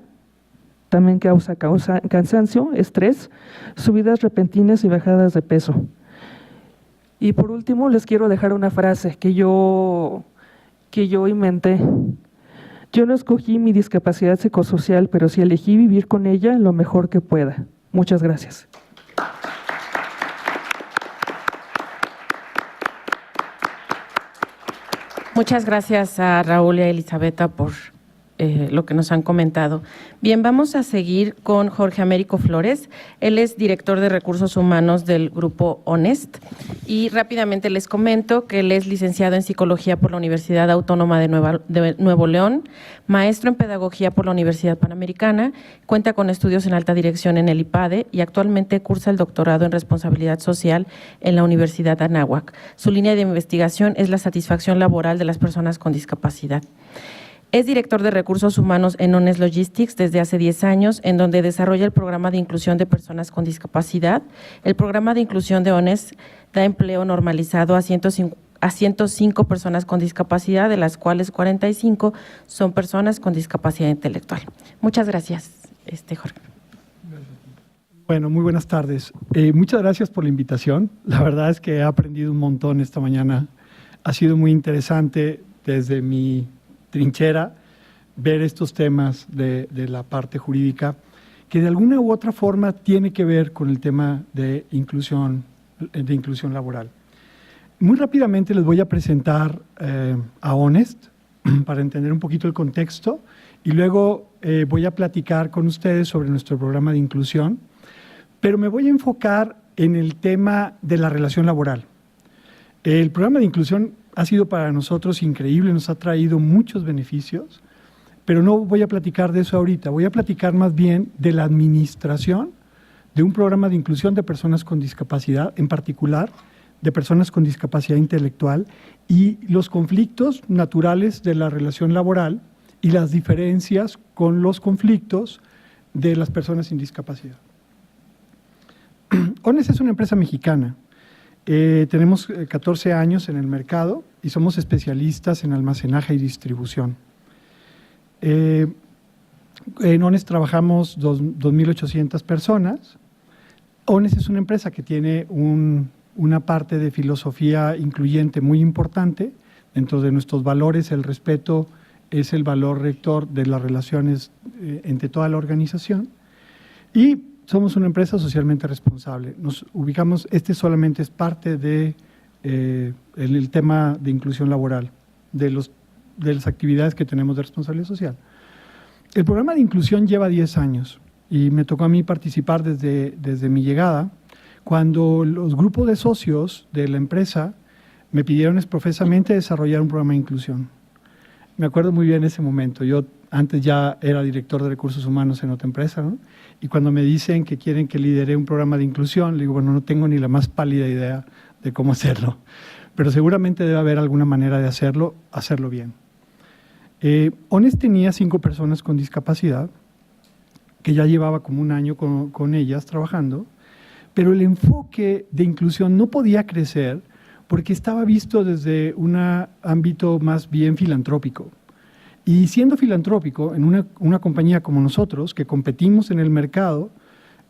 También causa cansancio, estrés, subidas repentinas y bajadas de peso. Y por último, les quiero dejar una frase que yo inventé. Yo no escogí mi discapacidad psicosocial, pero sí elegí vivir con ella lo mejor que pueda. Muchas gracias. Muchas gracias a Raúl y a Elisabetta por lo que nos han comentado. Bien, vamos a seguir con Jorge Américo Flores. Él es director de Recursos Humanos del Grupo Honest. Y rápidamente les comento que él es licenciado en Psicología por la Universidad Autónoma de Nuevo León, maestro en Pedagogía por la Universidad Panamericana, cuenta con estudios en alta dirección en el IPADE y actualmente cursa el doctorado en Responsabilidad Social en la Universidad Anáhuac. Su línea de investigación es la satisfacción laboral de las personas con discapacidad. Es director de Recursos Humanos en Honest Logistics desde hace 10 años, en donde desarrolla el programa de inclusión de personas con discapacidad. El programa de inclusión de Honest da empleo normalizado a 105 personas con discapacidad, de las cuales 45 son personas con discapacidad intelectual. Muchas gracias, Jorge. Bueno, muy buenas tardes. Muchas gracias por la invitación. La verdad es que he aprendido un montón esta mañana. Ha sido muy interesante desde mi trinchera ver estos temas de la parte jurídica que de alguna u otra forma tiene que ver con el tema de inclusión laboral. Muy rápidamente les voy a presentar a Honest para entender un poquito el contexto y luego voy a platicar con ustedes sobre nuestro programa de inclusión, pero me voy a enfocar en el tema de la relación laboral. El programa de inclusión ha sido para nosotros increíble, nos ha traído muchos beneficios, pero no voy a platicar de eso ahorita, voy a platicar más bien de la administración de un programa de inclusión de personas con discapacidad, en particular de personas con discapacidad intelectual, y los conflictos naturales de la relación laboral y las diferencias con los conflictos de las personas sin discapacidad. Honest es una empresa mexicana. Tenemos 14 años en el mercado y somos especialistas en almacenaje y distribución. En Honest trabajamos 2.800 personas. Honest es una empresa que tiene una parte de filosofía incluyente muy importante. Dentro de nuestros valores, el respeto es el valor rector de las relaciones entre toda la organización. Y somos una empresa socialmente responsable. Nos ubicamos, solamente es parte de el tema de inclusión laboral, de las actividades que tenemos de responsabilidad social. El programa de inclusión lleva 10 años y me tocó a mí participar desde mi llegada, cuando los grupos de socios de la empresa me pidieron exprofesamente desarrollar un programa de inclusión. Me acuerdo muy bien ese momento. Yo antes ya era director de recursos humanos en otra empresa, ¿no? Y cuando me dicen que quieren que lidere un programa de inclusión, le digo, bueno, no tengo ni la más pálida idea de cómo hacerlo, pero seguramente debe haber alguna manera de hacerlo bien. Honest tenía 5 personas con discapacidad, que ya llevaba como un año con ellas trabajando, pero el enfoque de inclusión no podía crecer porque estaba visto desde un ámbito más bien filantrópico. Y siendo filantrópico, en una compañía como nosotros, que competimos en el mercado,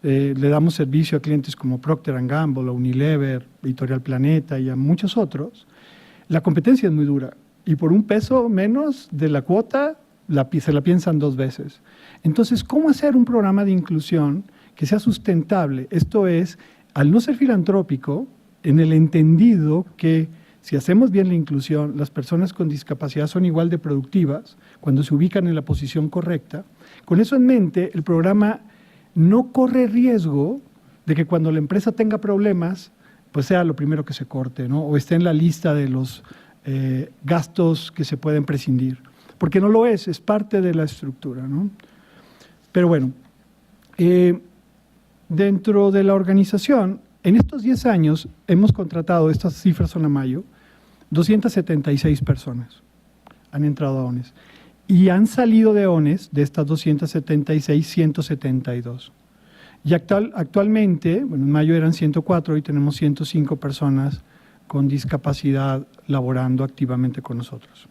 le damos servicio a clientes como Procter & Gamble, a Unilever, Editorial Planeta y a muchos otros, la competencia es muy dura. Y por un peso menos de la cuota, se la piensan 2 veces. Entonces, ¿cómo hacer un programa de inclusión que sea sustentable? Esto es, al no ser filantrópico, en el entendido que si hacemos bien la inclusión, las personas con discapacidad son igual de productivas cuando se ubican en la posición correcta. Con eso en mente, el programa no corre riesgo de que cuando la empresa tenga problemas, pues sea lo primero que se corte, ¿no? O esté en la lista de los gastos que se pueden prescindir. Porque no lo es parte de la estructura, ¿no? Pero bueno, dentro de la organización, en estos 10 años hemos contratado, estas cifras son a mayo, 276 personas han entrado a Honest. Y han salido de Honest, de estas 276, 172. Y actualmente, bueno, en mayo eran 104, hoy tenemos 105 personas con discapacidad laborando activamente con nosotros.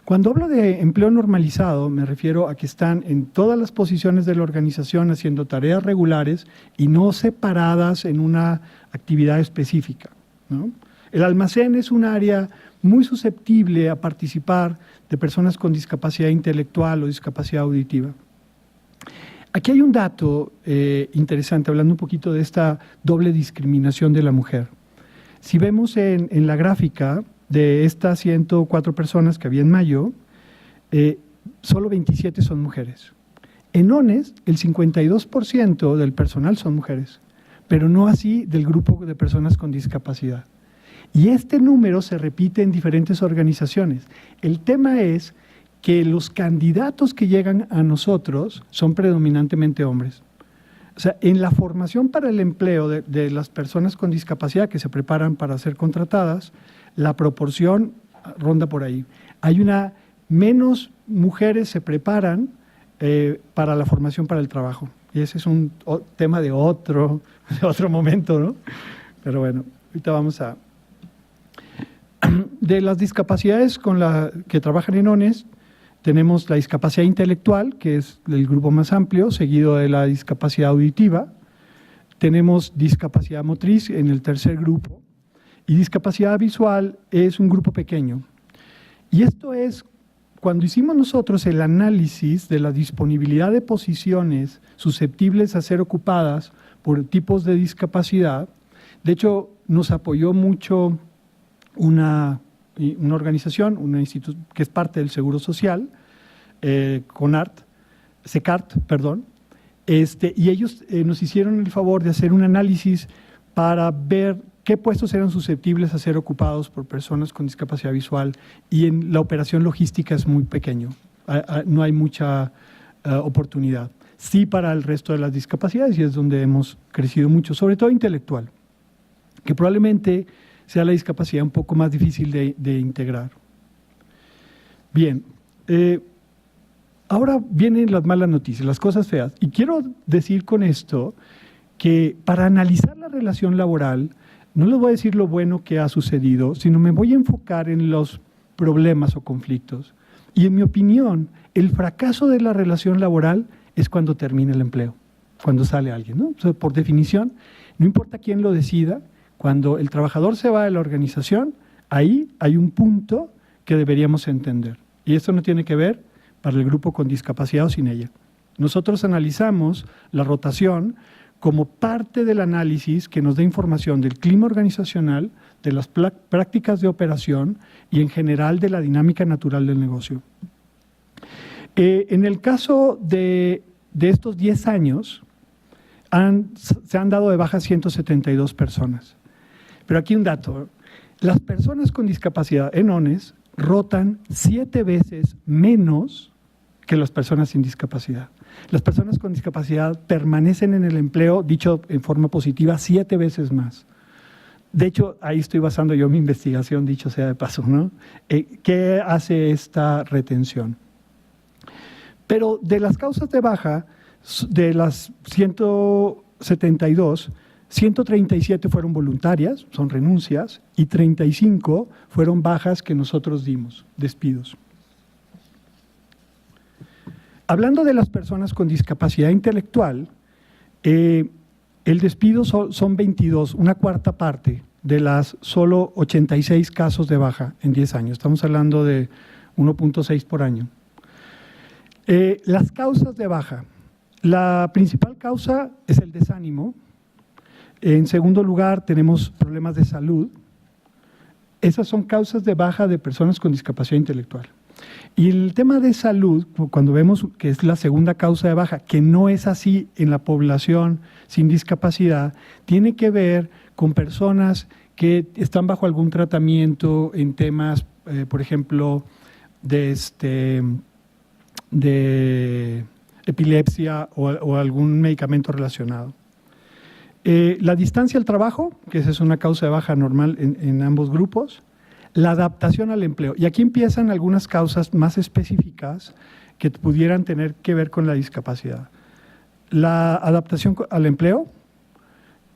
Cuando hablo de empleo normalizado, me refiero a que están en todas las posiciones de la organización haciendo tareas regulares y no separadas en una actividad específica, ¿no? El almacén es un área muy susceptible a participar de personas con discapacidad intelectual o discapacidad auditiva. Aquí hay un dato interesante, hablando un poquito de esta doble discriminación de la mujer. Si vemos en la gráfica de estas 104 personas que había en mayo, solo 27 son mujeres. En ONES, el 52% del personal son mujeres, pero no así del grupo de personas con discapacidad. Y este número se repite en diferentes organizaciones. El tema es que los candidatos que llegan a nosotros son predominantemente hombres. O sea, en la formación para el empleo de las personas con discapacidad que se preparan para ser contratadas, la proporción ronda por ahí. Menos mujeres se preparan para la formación para el trabajo. Y ese es un tema de otro momento, ¿no? Pero bueno, ahorita vamos a... De las discapacidades con que trabajan en ONES, tenemos la discapacidad intelectual, que es el grupo más amplio, seguido de la discapacidad auditiva. Tenemos discapacidad motriz en el tercer grupo. Y discapacidad visual es un grupo pequeño. Y esto es, cuando hicimos nosotros el análisis de la disponibilidad de posiciones susceptibles a ser ocupadas por tipos de discapacidad, de hecho nos apoyó mucho una organización, una institución que es parte del Seguro Social, SECART, perdón, y ellos nos hicieron el favor de hacer un análisis para ver qué puestos eran susceptibles a ser ocupados por personas con discapacidad visual, y en la operación logística es muy pequeño, no hay mucha oportunidad. Sí para el resto de las discapacidades, y es donde hemos crecido mucho, sobre todo intelectual, que probablemente sea la discapacidad un poco más difícil de integrar. Bien, ahora vienen las malas noticias, las cosas feas. Y quiero decir con esto que para analizar la relación laboral, no les voy a decir lo bueno que ha sucedido, sino me voy a enfocar en los problemas o conflictos. Y en mi opinión, el fracaso de la relación laboral es cuando termina el empleo, cuando sale alguien, ¿no? O sea, por definición, no importa quién lo decida, cuando el trabajador se va de la organización, ahí hay un punto que deberíamos entender. Y esto no tiene que ver para el grupo con discapacidad o sin ella. Nosotros analizamos la rotación como parte del análisis que nos da información del clima organizacional, de las prácticas de operación y en general de la dinámica natural del negocio. En el caso de estos 10 años, se han dado de baja 172 personas. Pero aquí un dato, las personas con discapacidad en ONES rotan 7 veces menos que las personas sin discapacidad. Las personas con discapacidad permanecen en el empleo, dicho en forma positiva, 7 veces más. De hecho, ahí estoy basando yo mi investigación, dicho sea de paso, ¿no? ¿Qué hace esta retención? Pero de las causas de baja, de las 172, 137 fueron voluntarias, son renuncias, y 35 fueron bajas que nosotros dimos, despidos. Hablando de las personas con discapacidad intelectual, el despido son 22, una cuarta parte de las solo 86 casos de baja en 10 años. Estamos hablando de 1.6 por año. Las causas de baja. La principal causa es el desánimo. En segundo lugar, tenemos problemas de salud. Esas son causas de baja de personas con discapacidad intelectual. Y el tema de salud, cuando vemos que es la segunda causa de baja, que no es así en la población sin discapacidad, tiene que ver con personas que están bajo algún tratamiento en temas, por ejemplo, de epilepsia o algún medicamento relacionado. La distancia al trabajo, que esa es una causa de baja normal en ambos grupos. La adaptación al empleo. Y aquí empiezan algunas causas más específicas que pudieran tener que ver con la discapacidad. La adaptación al empleo,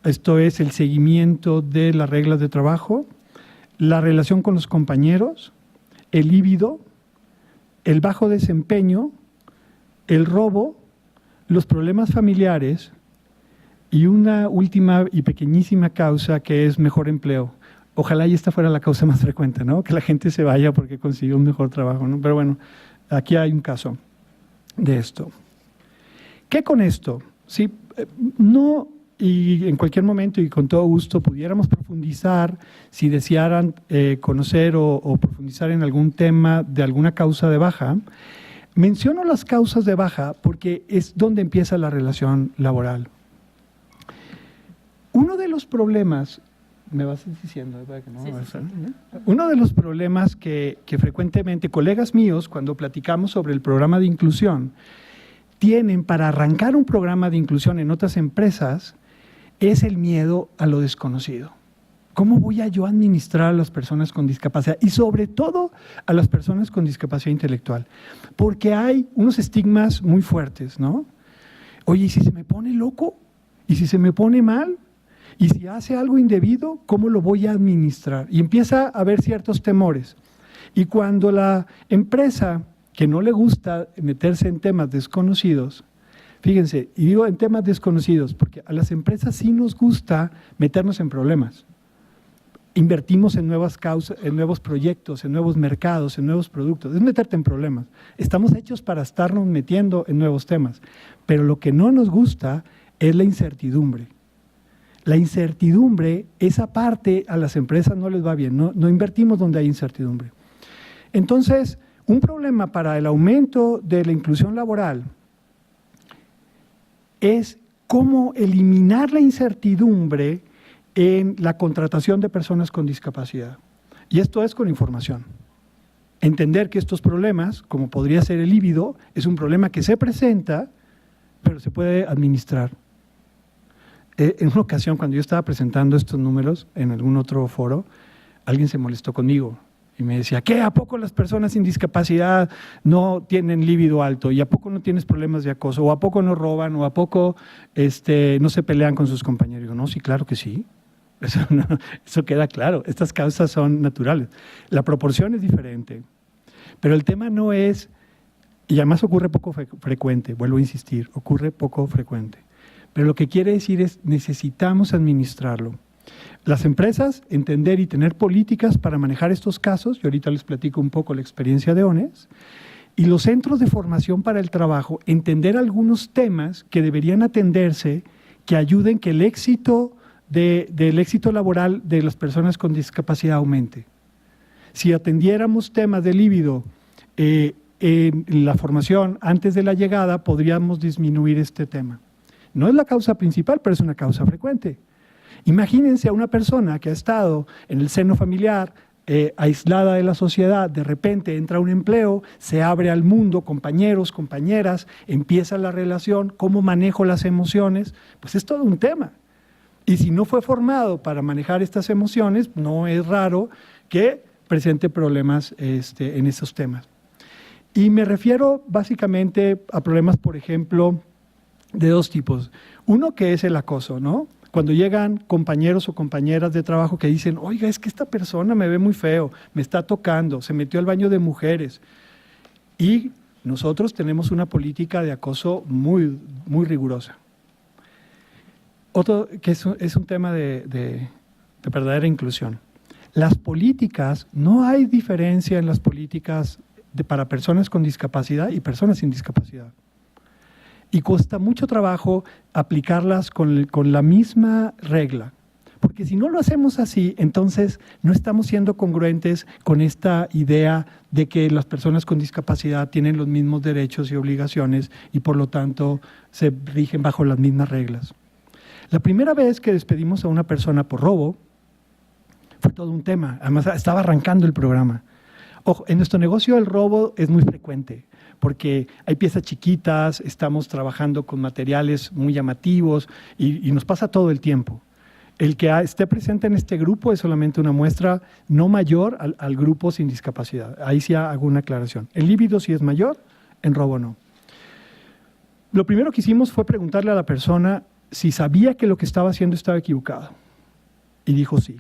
esto es el seguimiento de las reglas de trabajo, la relación con los compañeros, el líbido, el bajo desempeño, el robo, los problemas familiares y una última y pequeñísima causa que es mejor empleo. Ojalá y esta fuera la causa más frecuente, ¿no? Que la gente se vaya porque consiguió un mejor trabajo, ¿no? Pero bueno, aquí hay un caso de esto. ¿Qué con esto? Sí, no, y en cualquier momento y con todo gusto pudiéramos profundizar, si desearan conocer o profundizar en algún tema de alguna causa de baja. Menciono las causas de baja porque es donde empieza la relación laboral. Uno de los problemas, me vas diciendo, ¿verdad? Que no, sí, sí. Uno de los problemas que frecuentemente colegas míos, cuando platicamos sobre el programa de inclusión, tienen para arrancar un programa de inclusión en otras empresas, es el miedo a lo desconocido. ¿Cómo voy a yo administrar a las personas con discapacidad? Y sobre todo a las personas con discapacidad intelectual. Porque hay unos estigmas muy fuertes, ¿no? Oye, ¿y si se me pone loco? ¿Y si se me pone mal? ¿Y si hace algo indebido? ¿Cómo lo voy a administrar? Y empieza a haber ciertos temores. Y cuando la empresa que no le gusta meterse en temas desconocidos, fíjense, y digo en temas desconocidos, porque a las empresas sí nos gusta meternos en problemas. Invertimos en nuevas causas, en nuevos proyectos, en nuevos mercados, en nuevos productos. Es meterte en problemas. Estamos hechos para estarnos metiendo en nuevos temas. Pero lo que no nos gusta es la incertidumbre. La incertidumbre, esa parte a las empresas no les va bien. No invertimos donde hay incertidumbre. Entonces, un problema para el aumento de la inclusión laboral es cómo eliminar la incertidumbre en la contratación de personas con discapacidad. Y esto es con información. Entender que estos problemas, como podría ser el líbido, es un problema que se presenta, pero se puede administrar. En una ocasión, cuando yo estaba presentando estos números en algún otro foro, alguien se molestó conmigo. Y me decía, ¿qué? ¿A poco las personas sin discapacidad no tienen líbido alto? ¿Y a poco no tienes problemas de acoso? ¿O a poco no roban? ¿O a poco no se pelean con sus compañeros? Digo, no, sí, claro que sí. Eso queda claro. Estas causas son naturales. La proporción es diferente. Pero el tema no es, y además ocurre poco frecuente, vuelvo a insistir, ocurre poco frecuente. Pero lo que quiere decir es, necesitamos administrarlo. Las empresas, entender y tener políticas para manejar estos casos, y ahorita les platico un poco la experiencia de ONES, y los centros de formación para el trabajo, entender algunos temas que deberían atenderse, que ayuden que el éxito del éxito laboral de las personas con discapacidad aumente. Si atendiéramos temas de líbido en la formación antes de la llegada, podríamos disminuir este tema. No es la causa principal, pero es una causa frecuente. Imagínense a una persona que ha estado en el seno familiar, aislada de la sociedad, de repente entra a un empleo, se abre al mundo, compañeros, compañeras, empieza la relación, cómo manejo las emociones, pues es todo un tema. Y si no fue formado para manejar estas emociones, no es raro que presente problemas en esos temas. Y me refiero básicamente a problemas, por ejemplo, de dos tipos. Uno que es el acoso, ¿no? Cuando llegan compañeros o compañeras de trabajo que dicen, oiga, es que esta persona me ve muy feo, me está tocando, se metió al baño de mujeres. Y nosotros tenemos una política de acoso muy, muy rigurosa. Otro que es un tema de verdadera inclusión. Las políticas, no hay diferencia en las políticas para personas con discapacidad y personas sin discapacidad. Y cuesta mucho trabajo aplicarlas con la misma regla. Porque si no lo hacemos así, entonces no estamos siendo congruentes con esta idea de que las personas con discapacidad tienen los mismos derechos y obligaciones y por lo tanto se rigen bajo las mismas reglas. La primera vez que despedimos a una persona por robo fue todo un tema. Además, estaba arrancando el programa. Ojo, en nuestro negocio el robo es muy frecuente porque hay piezas chiquitas, estamos trabajando con materiales muy llamativos y nos pasa todo el tiempo. El que esté presente en este grupo es solamente una muestra no mayor al grupo sin discapacidad. Ahí sí hago una aclaración. El líbido sí es mayor, en robo no. Lo primero que hicimos fue preguntarle a la persona si sabía que lo que estaba haciendo estaba equivocado. Y dijo sí.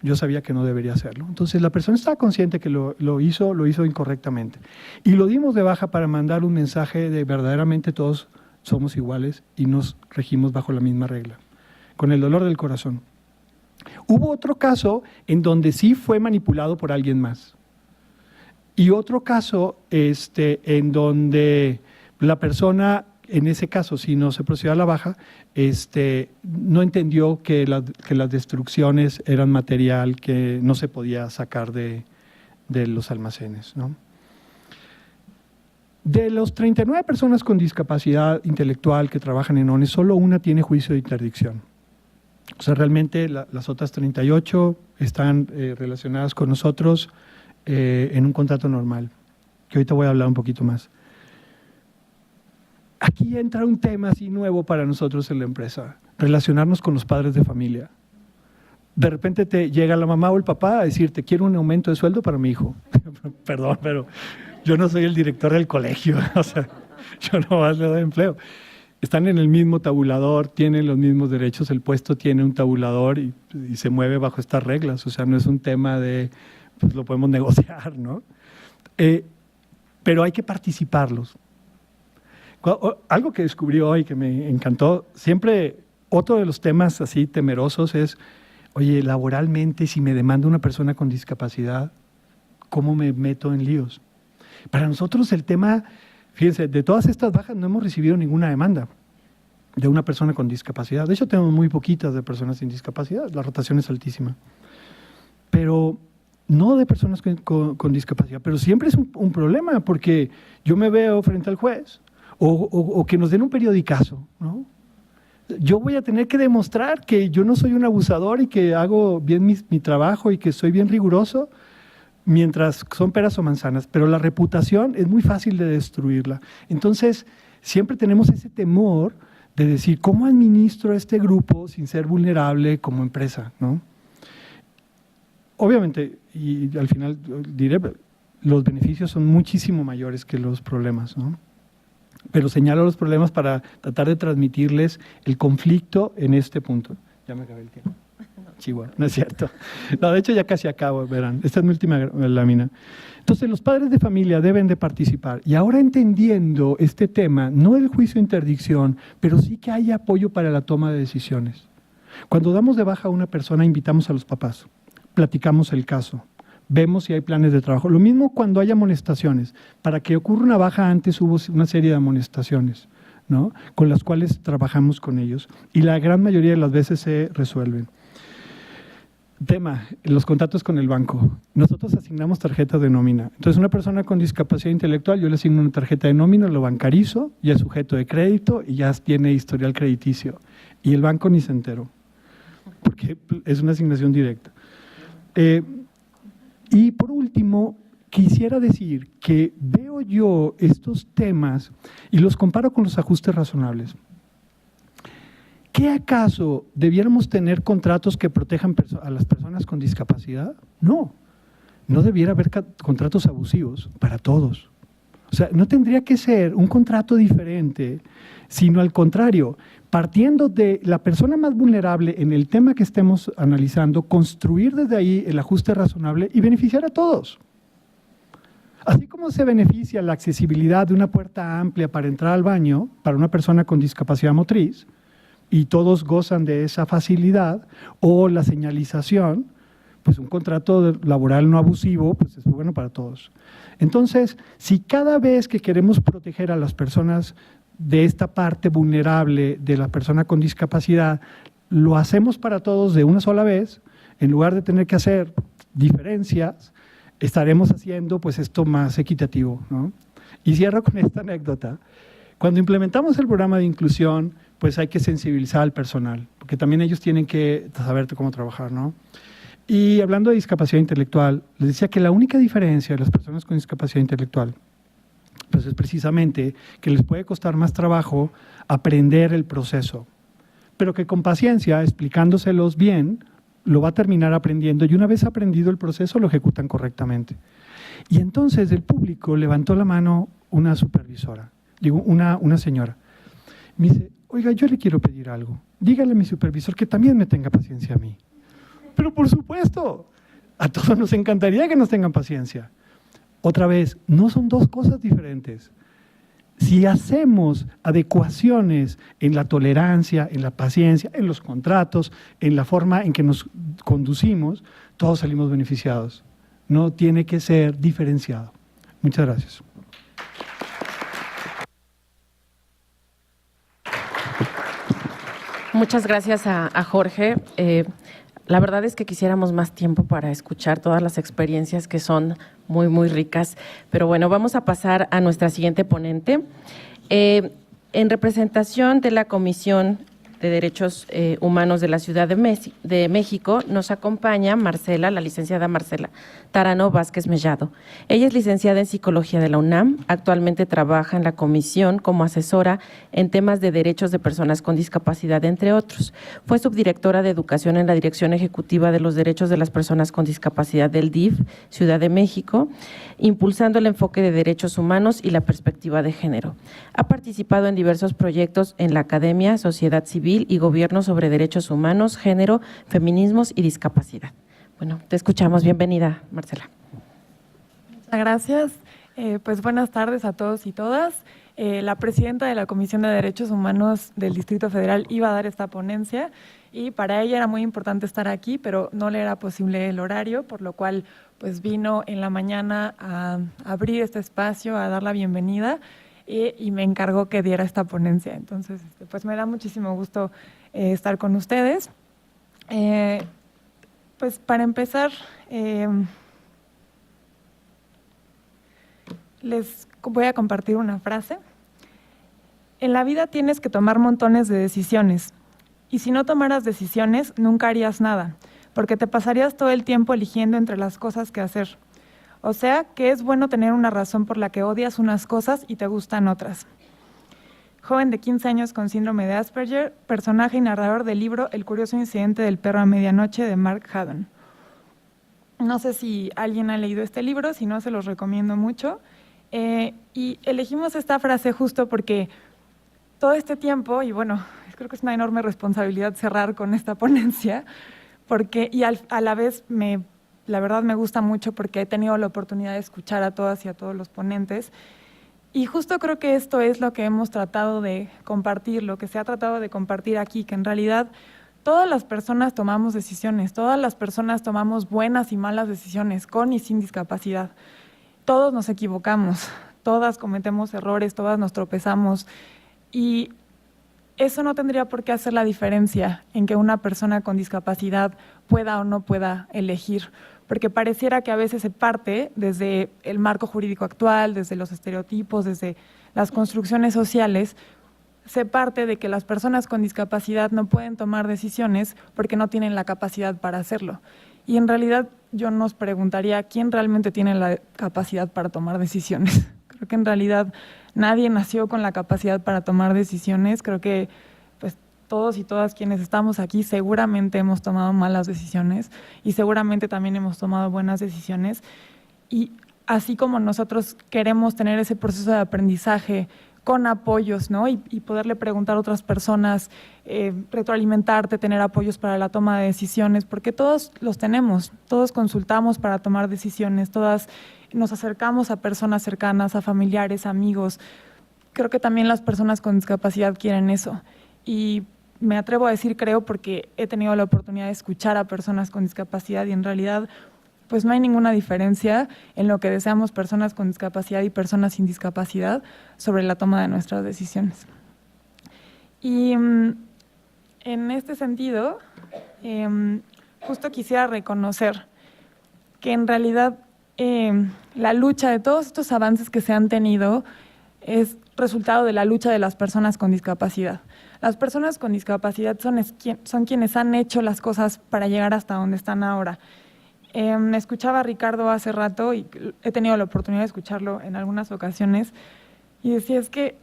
Yo sabía que no debería hacerlo. Entonces la persona estaba consciente que lo hizo incorrectamente. Y lo dimos de baja para mandar un mensaje de verdaderamente todos somos iguales y nos regimos bajo la misma regla, con el dolor del corazón. Hubo otro caso en donde sí fue manipulado por alguien más. Y otro caso en donde la persona, en ese caso, si no se procedió a la baja, no entendió que las destrucciones eran material que no se podía sacar de los almacenes, ¿no? De los 39 personas con discapacidad intelectual que trabajan en ONES, solo una tiene juicio de interdicción. O sea, realmente las otras 38 están relacionadas con nosotros en un contrato normal, que ahorita voy a hablar un poquito más. Aquí entra un tema así nuevo para nosotros en la empresa, relacionarnos con los padres de familia. De repente te llega la mamá o el papá a decirte, quiero un aumento de sueldo para mi hijo. Perdón, pero yo no soy el director del colegio, o sea, yo no le doy empleo. Están en el mismo tabulador, tienen los mismos derechos, el puesto tiene un tabulador y se mueve bajo estas reglas, o sea, no es un tema de, pues lo podemos negociar, ¿no? Pero hay que participarlos. Algo que descubrí hoy que me encantó, siempre otro de los temas así temerosos es, oye, laboralmente si me demanda una persona con discapacidad, ¿cómo me meto en líos? Para nosotros el tema, fíjense, de todas estas bajas no hemos recibido ninguna demanda de una persona con discapacidad. De hecho, tenemos muy poquitas de personas sin discapacidad, la rotación es altísima. Pero no de personas con discapacidad, pero siempre es un problema porque yo me veo frente al juez o que nos den un periodicazo, ¿no? Yo voy a tener que demostrar que yo no soy un abusador y que hago bien mi trabajo y que soy bien riguroso, mientras son peras o manzanas, pero la reputación es muy fácil de destruirla. Entonces, siempre tenemos ese temor de decir, ¿cómo administro a este grupo sin ser vulnerable como empresa, ¿no? Obviamente, y al final diré, los beneficios son muchísimo mayores que los problemas, ¿no? Pero señalo los problemas para tratar de transmitirles el conflicto en este punto. Ya me acabé el tiempo. Chihuahua, no es cierto. No, de hecho ya casi acabo, verán. Esta es mi última lámina. Entonces, los padres de familia deben de participar. Y ahora entendiendo este tema, no el juicio de interdicción, pero sí que haya apoyo para la toma de decisiones. Cuando damos de baja a una persona, invitamos a los papás, platicamos el caso, vemos si hay planes de trabajo. Lo mismo cuando hay amonestaciones. Para que ocurra una baja antes hubo una serie de amonestaciones, ¿no? Con las cuales trabajamos con ellos. Y la gran mayoría de las veces se resuelven. Tema, los contratos con el banco. Nosotros asignamos tarjetas de nómina. Entonces, una persona con discapacidad intelectual, yo le asigno una tarjeta de nómina, lo bancarizo, ya es sujeto de crédito y ya tiene historial crediticio. Y el banco ni se enteró, porque es una asignación directa. Y por último, quisiera decir que veo yo estos temas y los comparo con los ajustes razonables. ¿Qué acaso debiéramos tener contratos que protejan a las personas con discapacidad? No, no debiera haber contratos abusivos para todos. O sea, no tendría que ser un contrato diferente, sino al contrario, partiendo de la persona más vulnerable en el tema que estemos analizando, construir desde ahí el ajuste razonable y beneficiar a todos. Así como se beneficia la accesibilidad de una puerta amplia para entrar al baño para una persona con discapacidad motriz, y todos gozan de esa facilidad, o la señalización, pues un contrato laboral no abusivo, pues es bueno para todos. Entonces, si cada vez que queremos proteger a las personas de esta parte vulnerable de la persona con discapacidad, lo hacemos para todos de una sola vez, en lugar de tener que hacer diferencias, estaremos haciendo pues esto más equitativo, ¿no? Y cierro con esta anécdota. Cuando implementamos el programa de inclusión, pues hay que sensibilizar al personal, porque también ellos tienen que saber cómo trabajar, ¿no? Y hablando de discapacidad intelectual, les decía que la única diferencia de las personas con discapacidad intelectual, pues es precisamente que les puede costar más trabajo aprender el proceso, pero que con paciencia, explicándoselos bien, lo va a terminar aprendiendo y una vez aprendido el proceso lo ejecutan correctamente. Y entonces del público levantó la mano una supervisora, digo, una señora. Me dice, oiga, yo le quiero pedir algo, dígale a mi supervisor que también me tenga paciencia a mí. Pero por supuesto, a todos nos encantaría que nos tengan paciencia. Otra vez, no son dos cosas diferentes. Si hacemos adecuaciones en la tolerancia, en la paciencia, en los contratos, en la forma en que nos conducimos, todos salimos beneficiados. No tiene que ser diferenciado. Muchas gracias. Muchas gracias a Jorge. La verdad es que quisiéramos más tiempo para escuchar todas las experiencias que son muy, muy ricas. Pero bueno, vamos a pasar a nuestra siguiente ponente. En representación de la Comisión de Derechos Humanos de la Ciudad de México, nos acompaña Marcela, la licenciada Marcela Tarano Vázquez Mellado. Ella es licenciada en Psicología de la UNAM, actualmente trabaja en la comisión como asesora en temas de derechos de personas con discapacidad, entre otros. Fue subdirectora de Educación en la Dirección Ejecutiva de los Derechos de las Personas con Discapacidad del DIF, Ciudad de México, impulsando el enfoque de derechos humanos y la perspectiva de género. Ha participado en diversos proyectos en la academia, sociedad civil y gobierno sobre derechos humanos, género, feminismos y discapacidad. Bueno, te escuchamos. Bienvenida, Marcela. Muchas gracias. Pues buenas tardes a todos y todas. La presidenta de la Comisión de Derechos Humanos del Distrito Federal iba a dar esta ponencia y para ella era muy importante estar aquí, pero no le era posible el horario, por lo cual pues vino en la mañana a abrir este espacio, a dar la bienvenida y me encargó que diera esta ponencia. Entonces, pues me da muchísimo gusto estar con ustedes. Pues para empezar, les voy a compartir una frase. En la vida tienes que tomar montones de decisiones y si no tomaras decisiones nunca harías nada, porque te pasarías todo el tiempo eligiendo entre las cosas que hacer. O sea que es bueno tener una razón por la que odias unas cosas y te gustan otras. Joven de 15 años con síndrome de Asperger, personaje y narrador del libro El curioso incidente del perro a medianoche de Mark Haddon. No sé si alguien ha leído este libro, si no se los recomiendo mucho. Y elegimos esta frase justo porque todo este tiempo, y bueno, creo que es una enorme responsabilidad cerrar con esta ponencia, porque a la vez la verdad me gusta mucho porque he tenido la oportunidad de escuchar a todas y a todos los ponentes. Y justo creo que esto es lo que hemos tratado de compartir, lo que se ha tratado de compartir aquí, que en realidad todas las personas tomamos decisiones, todas las personas tomamos buenas y malas decisiones, con y sin discapacidad. Todos nos equivocamos, todas cometemos errores, todas nos tropezamos y eso no tendría por qué hacer la diferencia en que una persona con discapacidad pueda o no pueda elegir, porque pareciera que a veces se parte desde el marco jurídico actual, desde los estereotipos, desde las construcciones sociales, se parte de que las personas con discapacidad no pueden tomar decisiones porque no tienen la capacidad para hacerlo. Y en realidad yo nos preguntaría, ¿quién realmente tiene la capacidad para tomar decisiones? Creo que en realidad nadie nació con la capacidad para tomar decisiones. Creo que pues, todos y todas quienes estamos aquí seguramente hemos tomado malas decisiones y seguramente también hemos tomado buenas decisiones. Y así como nosotros queremos tener ese proceso de aprendizaje con apoyos, ¿no? Y poderle preguntar a otras personas, retroalimentarte, tener apoyos para la toma de decisiones, porque todos los tenemos, todos consultamos para tomar decisiones, todas nos acercamos a personas cercanas, a familiares, amigos. Creo que también las personas con discapacidad quieren eso. Y me atrevo a decir creo porque he tenido la oportunidad de escuchar a personas con discapacidad y en realidad pues no hay ninguna diferencia en lo que deseamos personas con discapacidad y personas sin discapacidad sobre la toma de nuestras decisiones. Y en este sentido, justo quisiera reconocer que en realidad la lucha de todos estos avances que se han tenido es resultado de la lucha de las personas con discapacidad. Las personas con discapacidad son quienes han hecho las cosas para llegar hasta donde están ahora. Escuchaba a Ricardo hace rato y he tenido la oportunidad de escucharlo en algunas ocasiones y decía, es que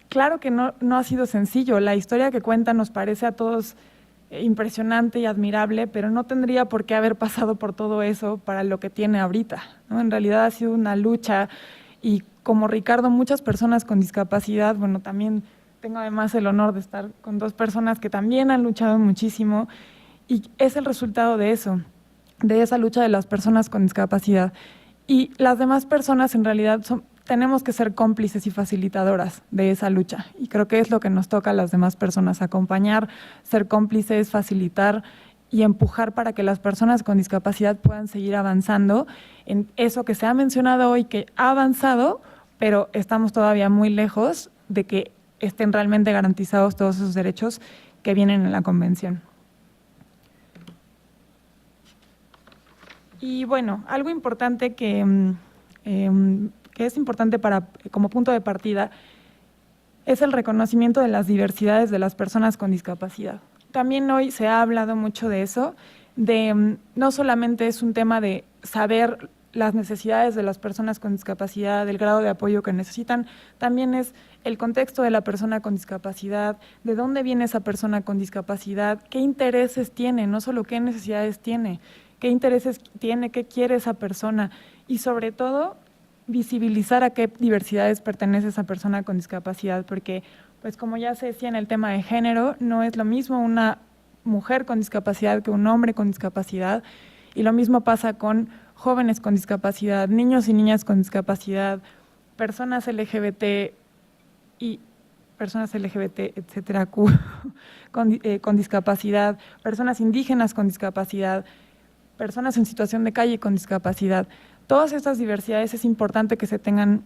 claro que no ha sido sencillo, la historia que cuenta nos parece a todos impresionante y admirable, pero no tendría por qué haber pasado por todo eso para lo que tiene ahorita, ¿no? En realidad ha sido una lucha y como Ricardo, muchas personas con discapacidad, bueno, también tengo además el honor de estar con dos personas que también han luchado muchísimo y es el resultado de eso, de esa lucha de las personas con discapacidad. Y las demás personas en realidad tenemos que ser cómplices y facilitadoras de esa lucha. Y creo que es lo que nos toca a las demás personas, acompañar, ser cómplices, facilitar y empujar para que las personas con discapacidad puedan seguir avanzando en eso que se ha mencionado hoy, que ha avanzado, pero estamos todavía muy lejos de que estén realmente garantizados todos esos derechos que vienen en la Convención. Y bueno, algo importante que es importante como punto de partida es el reconocimiento de las diversidades de las personas con discapacidad. También hoy se ha hablado mucho de eso, no solamente es un tema de saber las necesidades de las personas con discapacidad, del grado de apoyo que necesitan, también es el contexto de la persona con discapacidad, de dónde viene esa persona con discapacidad, qué intereses tiene, no solo qué necesidades tiene, qué intereses tiene, qué quiere esa persona y sobre todo visibilizar a qué diversidades pertenece esa persona con discapacidad, porque pues como ya se decía en el tema de género, no es lo mismo una mujer con discapacidad que un hombre con discapacidad y lo mismo pasa con jóvenes con discapacidad, niños y niñas con discapacidad, personas LGBT y personas LGBT, etcétera, con discapacidad, personas indígenas con discapacidad, personas en situación de calle con discapacidad. Todas estas diversidades es importante que se tengan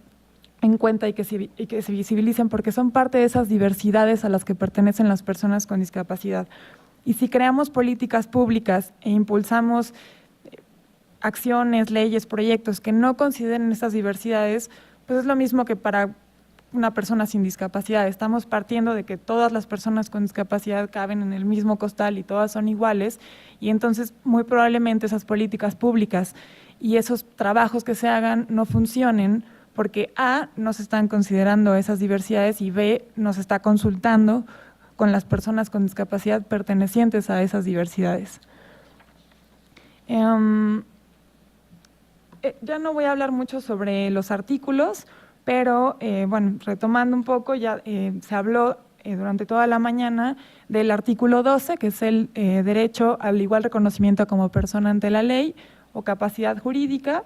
en cuenta y que se visibilicen porque son parte de esas diversidades a las que pertenecen las personas con discapacidad. Y si creamos políticas públicas e impulsamos acciones, leyes, proyectos que no consideren estas diversidades, pues es lo mismo que para una persona sin discapacidad. Estamos partiendo de que todas las personas con discapacidad caben en el mismo costal y todas son iguales y entonces muy probablemente esas políticas públicas y esos trabajos que se hagan no funcionen porque A, no se están considerando esas diversidades y B, no se está consultando con las personas con discapacidad pertenecientes a esas diversidades. Ya no voy a hablar mucho sobre los artículos, pero bueno, retomando un poco, ya se habló durante toda la mañana del artículo 12, que es el derecho al igual reconocimiento como persona ante la ley o capacidad jurídica,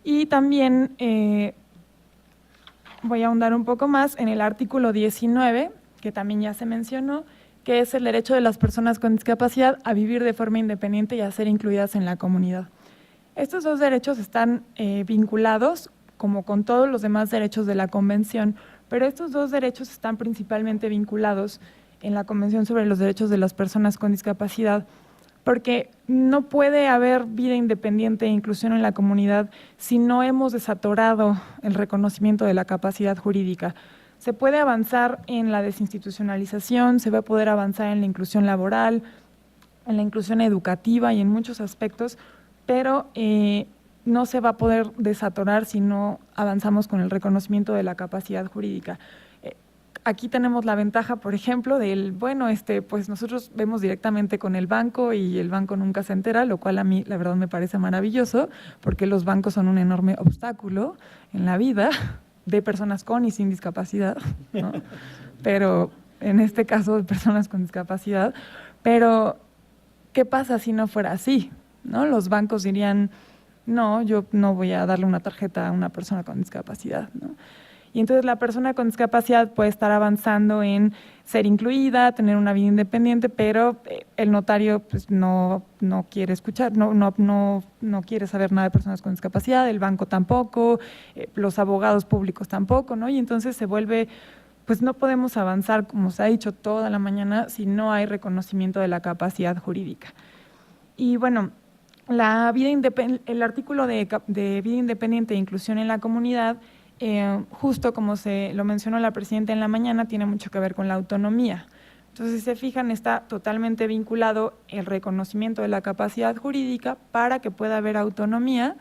y también voy a ahondar un poco más en el artículo 19, que también ya se mencionó, que es el derecho de las personas con discapacidad a vivir de forma independiente y a ser incluidas en la comunidad. Estos dos derechos están vinculados, como con todos los demás derechos de la Convención, pero estos dos derechos están principalmente vinculados en la Convención sobre los Derechos de las Personas con Discapacidad, porque no puede haber vida independiente e inclusión en la comunidad si no hemos desatorado el reconocimiento de la capacidad jurídica. Se puede avanzar en la desinstitucionalización, se va a poder avanzar en la inclusión laboral, en la inclusión educativa y en muchos aspectos, pero no se va a poder desatorar si no avanzamos con el reconocimiento de la capacidad jurídica. Aquí tenemos la ventaja, por ejemplo, del, bueno, pues nosotros vemos directamente con el banco y el banco nunca se entera, lo cual a mí la verdad me parece maravilloso, porque los bancos son un enorme obstáculo en la vida de personas con y sin discapacidad, ¿no? Pero en este caso de personas con discapacidad. Pero, ¿qué pasa si no fuera así? ¿No? Los bancos dirían, no, yo no voy a darle una tarjeta a una persona con discapacidad, ¿no? Y entonces la persona con discapacidad puede estar avanzando en ser incluida, tener una vida independiente, pero el notario pues no quiere escuchar, no quiere saber nada de personas con discapacidad, el banco tampoco, los abogados públicos tampoco, ¿no? Y entonces se vuelve, pues no podemos avanzar, como se ha dicho toda la mañana, si no hay reconocimiento de la capacidad jurídica. Y bueno, el artículo de vida independiente e inclusión en la comunidad, justo como se lo mencionó la presidenta en la mañana, tiene mucho que ver con la autonomía. Entonces, si se fijan, está totalmente vinculado el reconocimiento de la capacidad jurídica para que pueda haber autonomía,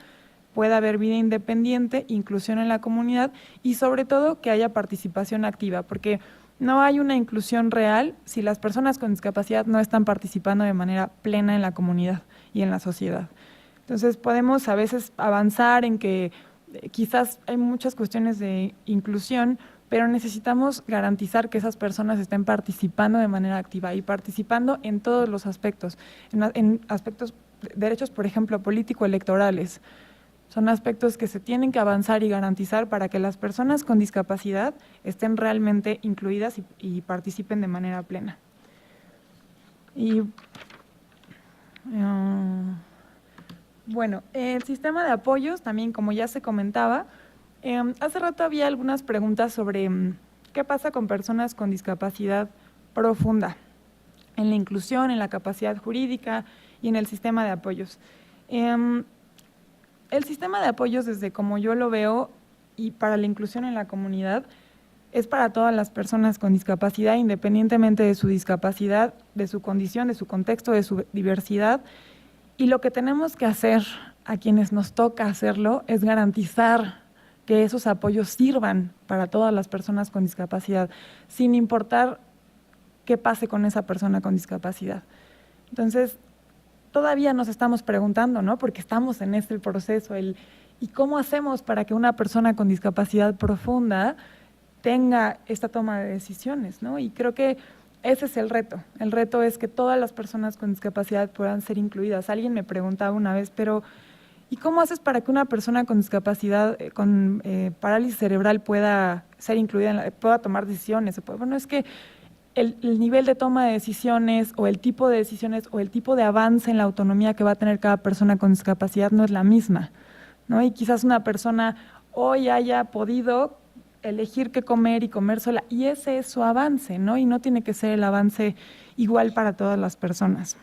pueda haber vida independiente, inclusión en la comunidad y sobre todo que haya participación activa, porque no hay una inclusión real si las personas con discapacidad no están participando de manera plena en la comunidad y en la sociedad. Entonces, podemos a veces avanzar en que quizás hay muchas cuestiones de inclusión, pero necesitamos garantizar que esas personas estén participando de manera activa y participando en todos los aspectos, en aspectos, derechos, por ejemplo, político-electorales. Son aspectos que se tienen que avanzar y garantizar para que las personas con discapacidad estén realmente incluidas y participen de manera plena. Y bueno, el sistema de apoyos también, como ya se comentaba, hace rato había algunas preguntas sobre qué pasa con personas con discapacidad profunda en la inclusión, en la capacidad jurídica y en el sistema de apoyos. El sistema de apoyos, desde como yo lo veo, y para la inclusión en la comunidad, es para todas las personas con discapacidad, independientemente de su discapacidad, de su condición, de su contexto, de su diversidad. Y lo que tenemos que hacer a quienes nos toca hacerlo es garantizar que esos apoyos sirvan para todas las personas con discapacidad, sin importar qué pase con esa persona con discapacidad. Entonces, todavía nos estamos preguntando, ¿no? Porque estamos en este proceso, ¿y cómo hacemos para que una persona con discapacidad profunda tenga esta toma de decisiones, ¿no? Y creo que ese es el reto. El reto es que todas las personas con discapacidad puedan ser incluidas. Alguien me preguntaba una vez, pero ¿y cómo haces para que una persona con discapacidad, con parálisis cerebral pueda ser incluida, pueda tomar decisiones? Bueno, es que el nivel de toma de decisiones o el tipo de decisiones o el tipo de avance en la autonomía que va a tener cada persona con discapacidad no es la misma, ¿no? Y quizás una persona hoy haya podido elegir qué comer y comer sola, y ese es su avance, ¿no? Y no tiene que ser el avance igual para todas las personas.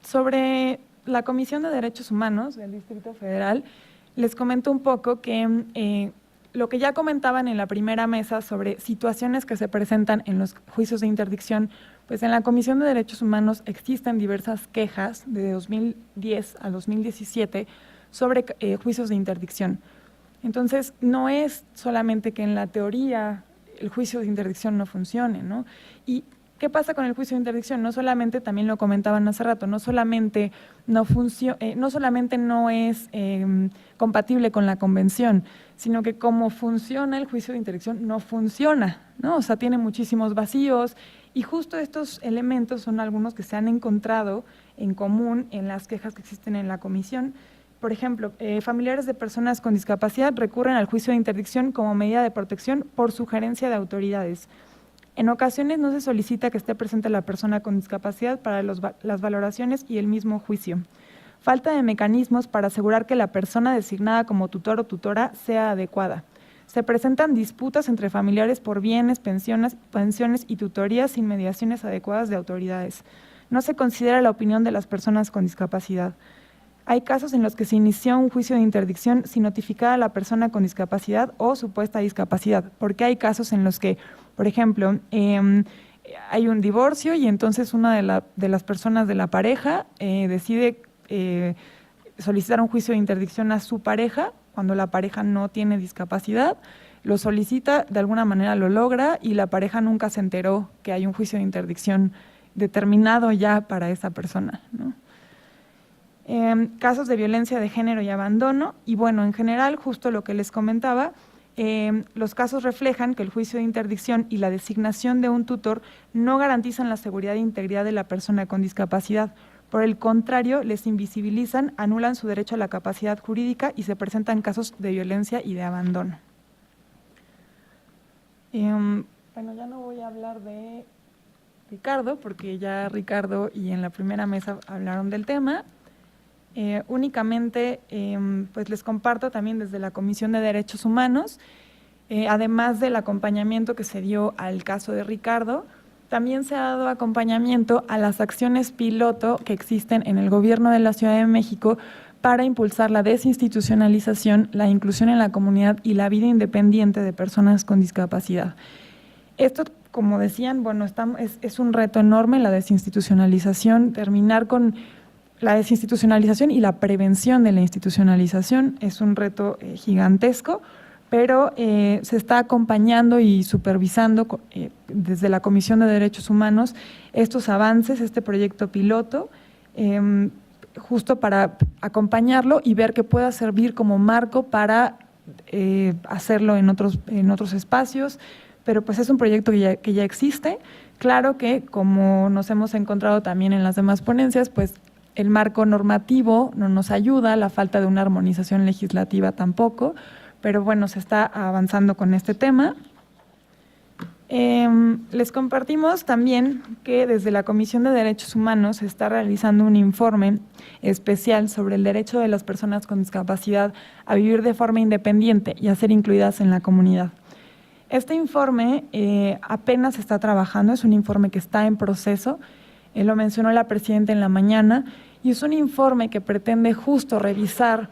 Sobre la Comisión de Derechos Humanos del Distrito Federal, les comento un poco que lo que ya comentaban en la primera mesa sobre situaciones que se presentan en los juicios de interdicción, pues en la Comisión de Derechos Humanos existen diversas quejas de 2010 a 2017 sobre juicios de interdicción. Entonces, no es solamente que en la teoría el juicio de interdicción no funcione, ¿no? ¿Y qué pasa con el juicio de interdicción? No solamente, también lo comentaban hace rato, no solamente no es compatible con la convención, sino que como funciona el juicio de interdicción no funciona, ¿no? O sea, tiene muchísimos vacíos y justo estos elementos son algunos que se han encontrado en común en las quejas que existen en la comisión. Por ejemplo, familiares de personas con discapacidad recurren al juicio de interdicción como medida de protección por sugerencia de autoridades. En ocasiones no se solicita que esté presente la persona con discapacidad para las valoraciones y el mismo juicio. Falta de mecanismos para asegurar que la persona designada como tutor o tutora sea adecuada. Se presentan disputas entre familiares por bienes, pensiones y tutorías sin mediaciones adecuadas de autoridades. No se considera la opinión de las personas con discapacidad. Hay casos en los que se inició un juicio de interdicción sin notificar a la persona con discapacidad o supuesta discapacidad, porque hay casos en los que, por ejemplo, hay un divorcio y entonces una de las personas de la pareja decide solicitar un juicio de interdicción a su pareja cuando la pareja no tiene discapacidad, lo solicita, de alguna manera lo logra y la pareja nunca se enteró que hay un juicio de interdicción determinado ya para esa persona, ¿no? Casos de violencia de género y abandono, y bueno, en general, justo lo que les comentaba, los casos reflejan que el juicio de interdicción y la designación de un tutor no garantizan la seguridad e integridad de la persona con discapacidad. Por el contrario, les invisibilizan, anulan su derecho a la capacidad jurídica y se presentan casos de violencia y de abandono. Bueno, ya no voy a hablar de Ricardo, porque ya Ricardo y en la primera mesa hablaron del tema. Únicamente pues les comparto también desde la Comisión de Derechos Humanos, además del acompañamiento que se dio al caso de Ricardo, también se ha dado acompañamiento a las acciones piloto que existen en el Gobierno de la Ciudad de México para impulsar la desinstitucionalización, la inclusión en la comunidad y la vida independiente de personas con discapacidad. Esto, como decían, bueno, es un reto enorme la desinstitucionalización, terminar con la desinstitucionalización y la prevención de la institucionalización es un reto gigantesco, pero se está acompañando y supervisando desde la Comisión de Derechos Humanos estos avances, este proyecto piloto, justo para acompañarlo y ver que pueda servir como marco para hacerlo en otros espacios, pero pues es un proyecto que ya existe. Claro que, como nos hemos encontrado también en las demás ponencias, pues el marco normativo no nos ayuda, la falta de una armonización legislativa tampoco, pero bueno, se está avanzando con este tema. Les compartimos también que desde la Comisión de Derechos Humanos se está realizando un informe especial sobre el derecho de las personas con discapacidad a vivir de forma independiente y a ser incluidas en la comunidad. Este informe apenas se está trabajando, es un informe que está en proceso, lo mencionó la presidenta en la mañana, y es un informe que pretende justo revisar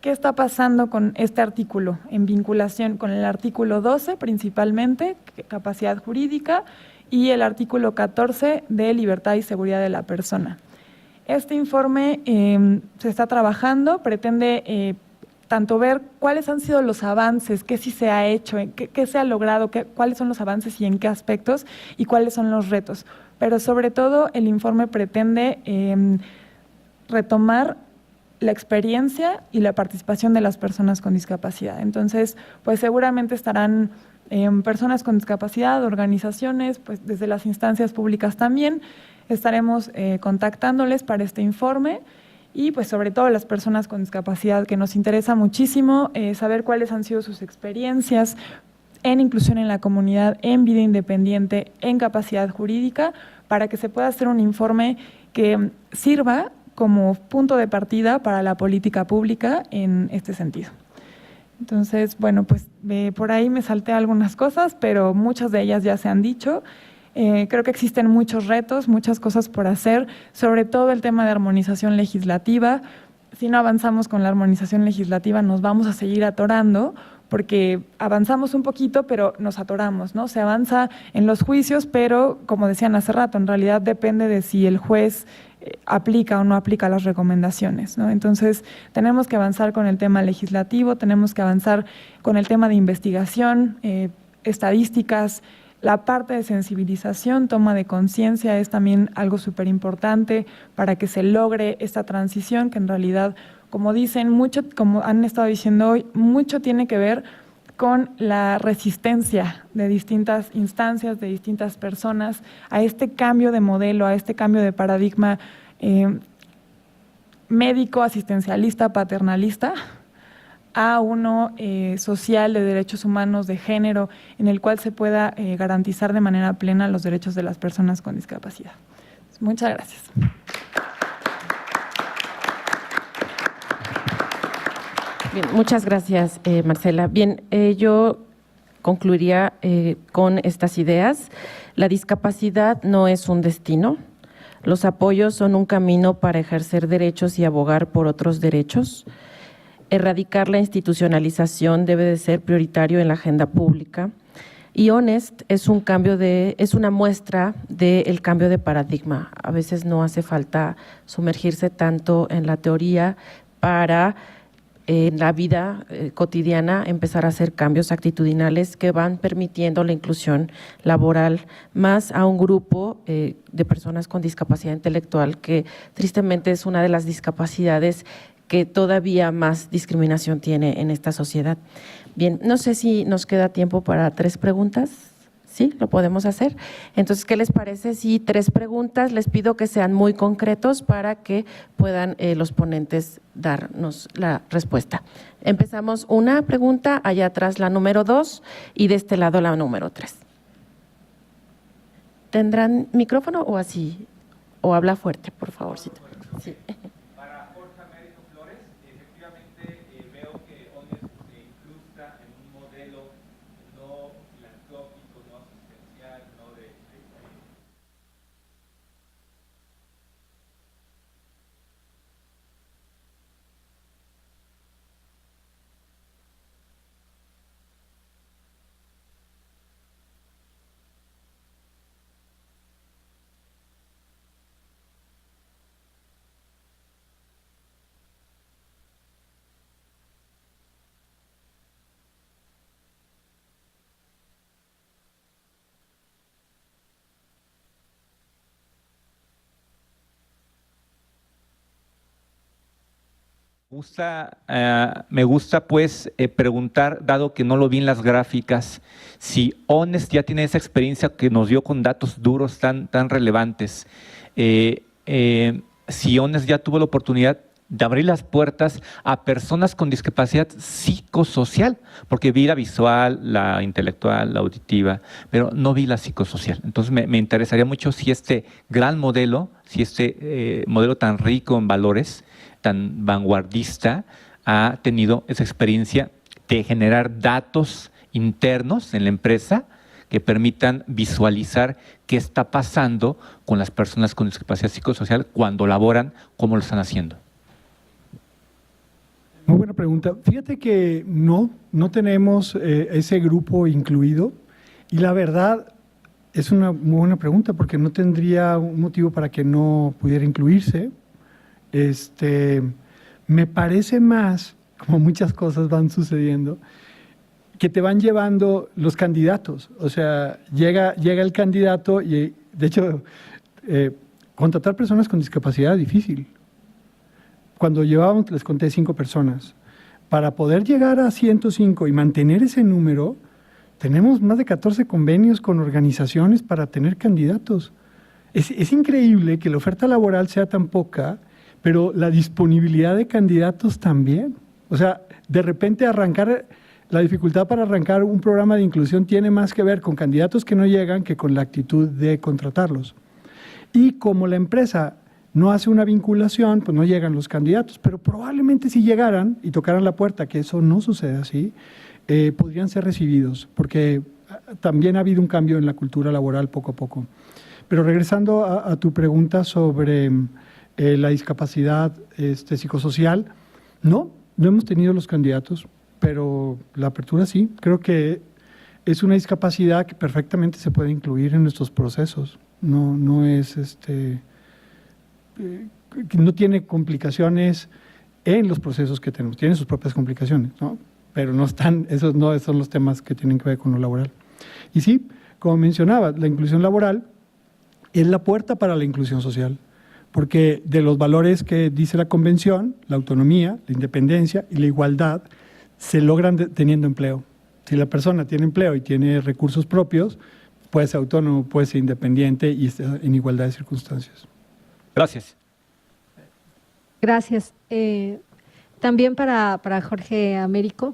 qué está pasando con este artículo en vinculación con el artículo 12 principalmente, capacidad jurídica, y el artículo 14 de libertad y seguridad de la persona. Este informe se está trabajando, pretende tanto ver cuáles han sido los avances, qué sí se ha hecho, qué se ha logrado, cuáles son los avances y en qué aspectos, y cuáles son los retos. Pero sobre todo el informe pretende retomar la experiencia y la participación de las personas con discapacidad. Entonces, pues seguramente estarán personas con discapacidad, organizaciones, pues desde las instancias públicas también, estaremos contactándoles para este informe, y pues sobre todo las personas con discapacidad, que nos interesa muchísimo saber cuáles han sido sus experiencias en inclusión en la comunidad, en vida independiente, en capacidad jurídica, para que se pueda hacer un informe que sirva como punto de partida para la política pública en este sentido. Entonces, bueno, pues por ahí me salté algunas cosas, pero muchas de ellas ya se han dicho. Creo que existen muchos retos, muchas cosas por hacer, sobre todo el tema de armonización legislativa. Si no avanzamos con la armonización legislativa, nos vamos a seguir atorando, porque avanzamos un poquito, pero nos atoramos, ¿no? Se avanza en los juicios, pero como decían hace rato, en realidad depende de si el juez aplica o no aplica las recomendaciones, ¿no? Entonces, tenemos que avanzar con el tema legislativo, tenemos que avanzar con el tema de investigación, estadísticas. La parte de sensibilización, toma de conciencia es también algo súper importante para que se logre esta transición, que en realidad, como dicen, mucho, como han estado diciendo hoy, mucho tiene que ver con la resistencia de distintas instancias, de distintas personas, a este cambio de modelo, a este cambio de paradigma médico, asistencialista, paternalista, a uno social, de derechos humanos, de género, en el cual se pueda garantizar de manera plena los derechos de las personas con discapacidad. Muchas gracias. Bien, muchas gracias, Marcela. Bien, yo concluiría con estas ideas. La discapacidad no es un destino. Los apoyos son un camino para ejercer derechos y abogar por otros derechos. Erradicar la institucionalización debe de ser prioritario en la agenda pública. Y Honest es una muestra del cambio de paradigma. A veces no hace falta sumergirse tanto en la teoría para en la vida cotidiana empezar a hacer cambios actitudinales que van permitiendo la inclusión laboral más a un grupo de personas con discapacidad intelectual, que tristemente es una de las discapacidades que todavía más discriminación tiene en esta sociedad. Bien, no sé si nos queda tiempo para 3 preguntas. ¿Sí? ¿Lo podemos hacer? Entonces, ¿qué les parece si 3 preguntas? Les pido que sean muy concretos para que puedan los ponentes darnos la respuesta. Empezamos una pregunta, allá atrás la número 2 y de este lado la número 3. ¿Tendrán micrófono o así? O habla fuerte, por favor. Sí. Para Jorge Américo Flores, efectivamente veo que Honest se incrusta en un modelo no filantrópico, no asistencial, no de Me gusta pues preguntar, dado que no lo vi en las gráficas, si Honest ya tiene esa experiencia que nos dio con datos duros tan relevantes. Si Honest ya tuvo la oportunidad de abrir las puertas a personas con discapacidad psicosocial, porque vi la visual, la intelectual, la auditiva, pero no vi la psicosocial. Entonces me interesaría mucho si este gran modelo, si este modelo tan rico en valores, tan vanguardista, ha tenido esa experiencia de generar datos internos en la empresa que permitan visualizar qué está pasando con las personas con discapacidad psicosocial cuando laboran, cómo lo están haciendo. Muy buena pregunta. Fíjate que no tenemos ese grupo incluido y la verdad es una muy buena pregunta porque no tendría un motivo para que no pudiera incluirse. Me parece más, como muchas cosas van sucediendo, que te van llevando los candidatos. O sea, llega el candidato y, de hecho, contratar personas con discapacidad es difícil. Cuando llevábamos, les conté 5 personas. Para poder llegar a 105 y mantener ese número, tenemos más de 14 convenios con organizaciones para tener candidatos. Es increíble que la oferta laboral sea tan poca, pero la disponibilidad de candidatos también. O sea, de repente la dificultad para arrancar un programa de inclusión tiene más que ver con candidatos que no llegan que con la actitud de contratarlos. Y como la empresa no hace una vinculación, pues no llegan los candidatos, pero probablemente si llegaran y tocaran la puerta, que eso no sucede así, podrían ser recibidos, porque también ha habido un cambio en la cultura laboral poco a poco. Pero regresando a tu pregunta sobre la discapacidad psicosocial, no hemos tenido los candidatos, pero la apertura sí. Creo que es una discapacidad que perfectamente se puede incluir en nuestros procesos. No es no tiene complicaciones en los procesos que tenemos, tiene sus propias complicaciones, ¿no? Pero esos no son los temas que tienen que ver con lo laboral. Y sí, como mencionaba, la inclusión laboral es la puerta para la inclusión social, porque de los valores que dice la Convención, la autonomía, la independencia y la igualdad se logran teniendo empleo. Si la persona tiene empleo y tiene recursos propios, puede ser autónomo, puede ser independiente y está en igualdad de circunstancias. Gracias. Gracias. También para Jorge Américo,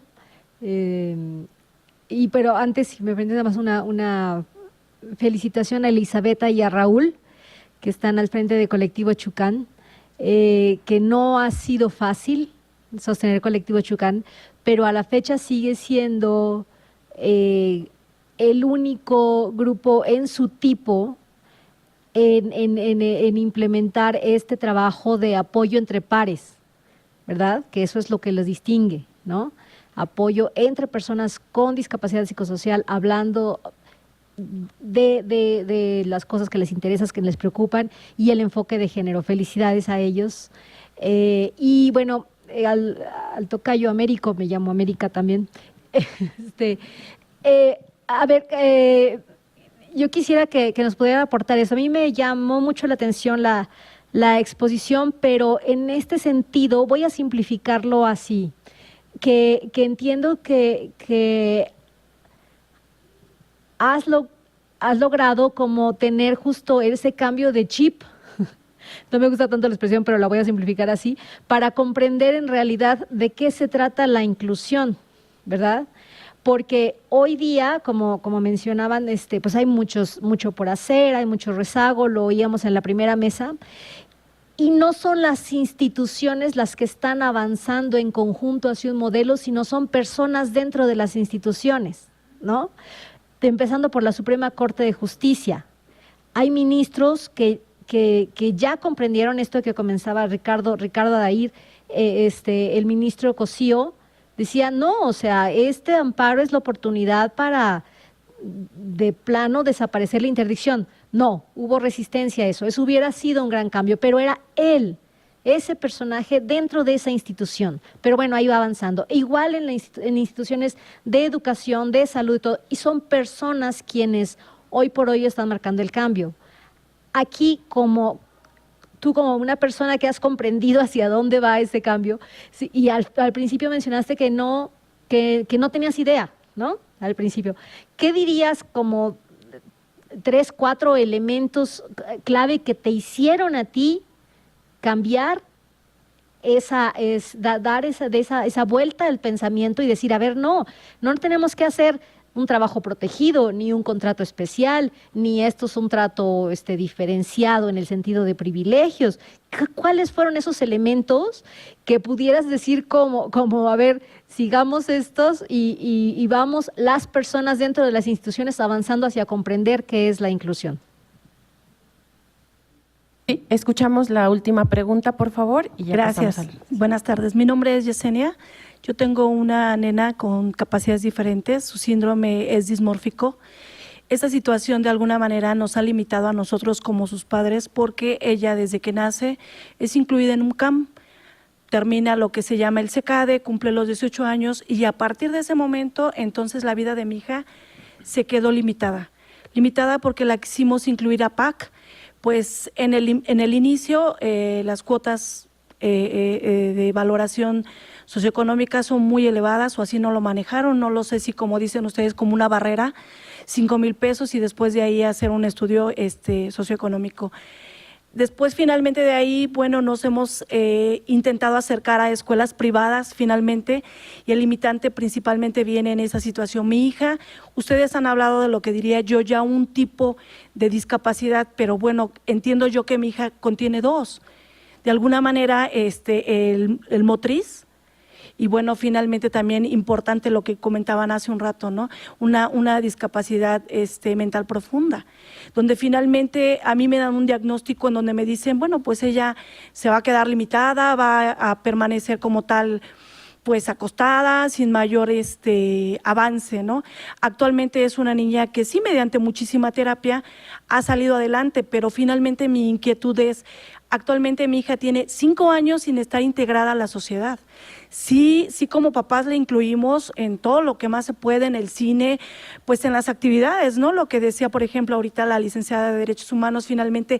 pero antes, si me permite, nada más una felicitación a Elisabetta y a Raúl, que están al frente de Colectivo Chucán, que no ha sido fácil sostener Colectivo Chucán, pero a la fecha sigue siendo el único grupo en su tipo en implementar este trabajo de apoyo entre pares, ¿verdad? Que eso es lo que los distingue, ¿no? Apoyo entre personas con discapacidad psicosocial, hablando de las cosas que les interesan, que les preocupan, y el enfoque de género. Felicidades a ellos. Y bueno, al tocayo Américo, me llamo América también. Yo quisiera que nos pudieran aportar eso. A mí me llamó mucho la atención la exposición, pero en este sentido voy a simplificarlo así, que entiendo que has logrado como tener justo ese cambio de chip, no me gusta tanto la expresión, pero la voy a simplificar así, para comprender en realidad de qué se trata la inclusión, ¿verdad? Porque hoy día, como mencionaban, pues hay mucho por hacer, hay mucho rezago, lo oíamos en la primera mesa, y no son las instituciones las que están avanzando en conjunto hacia un modelo, sino son personas dentro de las instituciones, ¿no? Empezando por la Suprema Corte de Justicia. Hay ministros que ya comprendieron esto que comenzaba Ricardo Adair, el ministro Cosío, decía, no, o sea, este amparo es la oportunidad para de plano desaparecer la interdicción. No, hubo resistencia a eso. Eso hubiera sido un gran cambio, pero era él, ese personaje dentro de esa institución. Pero bueno, ahí va avanzando. E igual en instituciones de educación, de salud y todo, y son personas quienes hoy por hoy están marcando el cambio. Aquí, como tú como una persona que has comprendido hacia dónde va ese cambio, sí, y al principio mencionaste que no tenías idea, ¿no? Al principio. ¿Qué dirías como 3, 4 elementos clave que te hicieron a ti cambiar dar esa vuelta al pensamiento y decir, a ver, no tenemos que hacer un trabajo protegido, ni un contrato especial, ni esto es un trato diferenciado en el sentido de privilegios? ¿Cuáles fueron esos elementos que pudieras decir como a ver, sigamos estos y vamos las personas dentro de las instituciones avanzando hacia comprender qué es la inclusión? Sí, escuchamos la última pregunta, por favor. Y ya Gracias. pasamos Buenas tardes. Mi nombre es Yesenia. Yo tengo una nena con capacidades diferentes. Su síndrome es dismórfico. Esta situación de alguna manera nos ha limitado a nosotros como sus padres porque ella desde que nace es incluida en un CAM. Termina lo que se llama el CECADE, cumple los 18 años y a partir de ese momento entonces la vida de mi hija se quedó limitada. Limitada porque la quisimos incluir a PAC. Pues en el inicio las cuotas de valoración socioeconómica son muy elevadas o así no lo manejaron, no lo sé si como dicen ustedes como una barrera, 5,000 pesos y después de ahí hacer un estudio socioeconómico. Después finalmente de ahí, bueno, nos hemos intentado acercar a escuelas privadas finalmente y el limitante principalmente viene en esa situación. Mi hija, ustedes han hablado de lo que diría yo ya un tipo de discapacidad, pero bueno, entiendo yo que mi hija contiene 2. De alguna manera el motriz. Y bueno, finalmente también importante lo que comentaban hace un rato, ¿no? Una discapacidad mental profunda, donde finalmente a mí me dan un diagnóstico en donde me dicen, bueno, pues ella se va a quedar limitada, va a permanecer como tal, pues acostada, sin mayor avance, ¿no? Actualmente es una niña que sí, mediante muchísima terapia, ha salido adelante, pero finalmente mi inquietud es, actualmente mi hija tiene 5 años sin estar integrada a la sociedad. Sí, como papás le incluimos en todo lo que más se puede, en el cine, pues en las actividades, ¿no? Lo que decía, por ejemplo, ahorita la licenciada de Derechos Humanos, finalmente,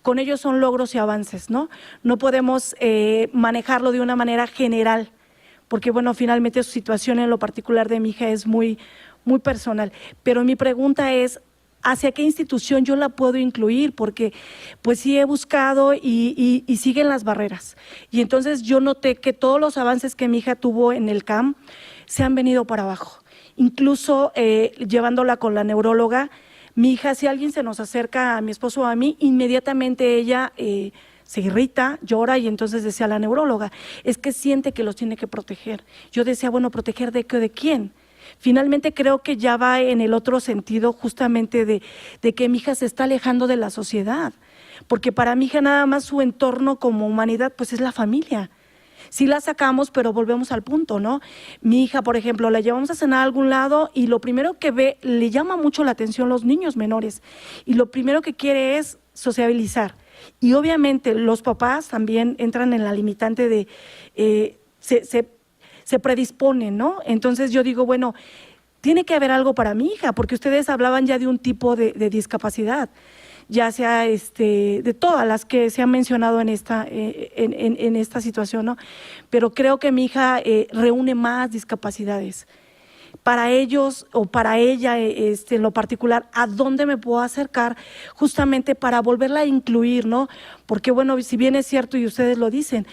con ellos son logros y avances, ¿no? No podemos manejarlo de una manera general, porque, bueno, finalmente su situación en lo particular de mi hija es muy, muy personal. Pero mi pregunta es, ¿hacia qué institución yo la puedo incluir? Porque pues sí he buscado y siguen las barreras. Y entonces yo noté que todos los avances que mi hija tuvo en el CAM se han venido para abajo. Incluso llevándola con la neuróloga, mi hija, si alguien se nos acerca a mi esposo o a mí, inmediatamente ella se irrita, llora y entonces decía la neuróloga, es que siente que los tiene que proteger. Yo decía, bueno, ¿proteger de qué o de quién? Finalmente creo que ya va en el otro sentido justamente de que mi hija se está alejando de la sociedad, porque para mi hija nada más su entorno como humanidad pues es la familia. Sí la sacamos, pero volvemos al punto, ¿no? Mi hija, por ejemplo, la llevamos a cenar a algún lado y lo primero que ve, le llama mucho la atención los niños menores y lo primero que quiere es sociabilizar. Y obviamente los papás también entran en la limitante de se predisponen, ¿no? Entonces yo digo, bueno, tiene que haber algo para mi hija, porque ustedes hablaban ya de un tipo de discapacidad, ya sea de todas las que se han mencionado en esta situación, ¿no? Pero creo que mi hija reúne más discapacidades. Para ellos o para ella en lo particular, ¿a dónde me puedo acercar justamente para volverla a incluir, ¿no? Porque bueno, si bien es cierto y ustedes lo dicen,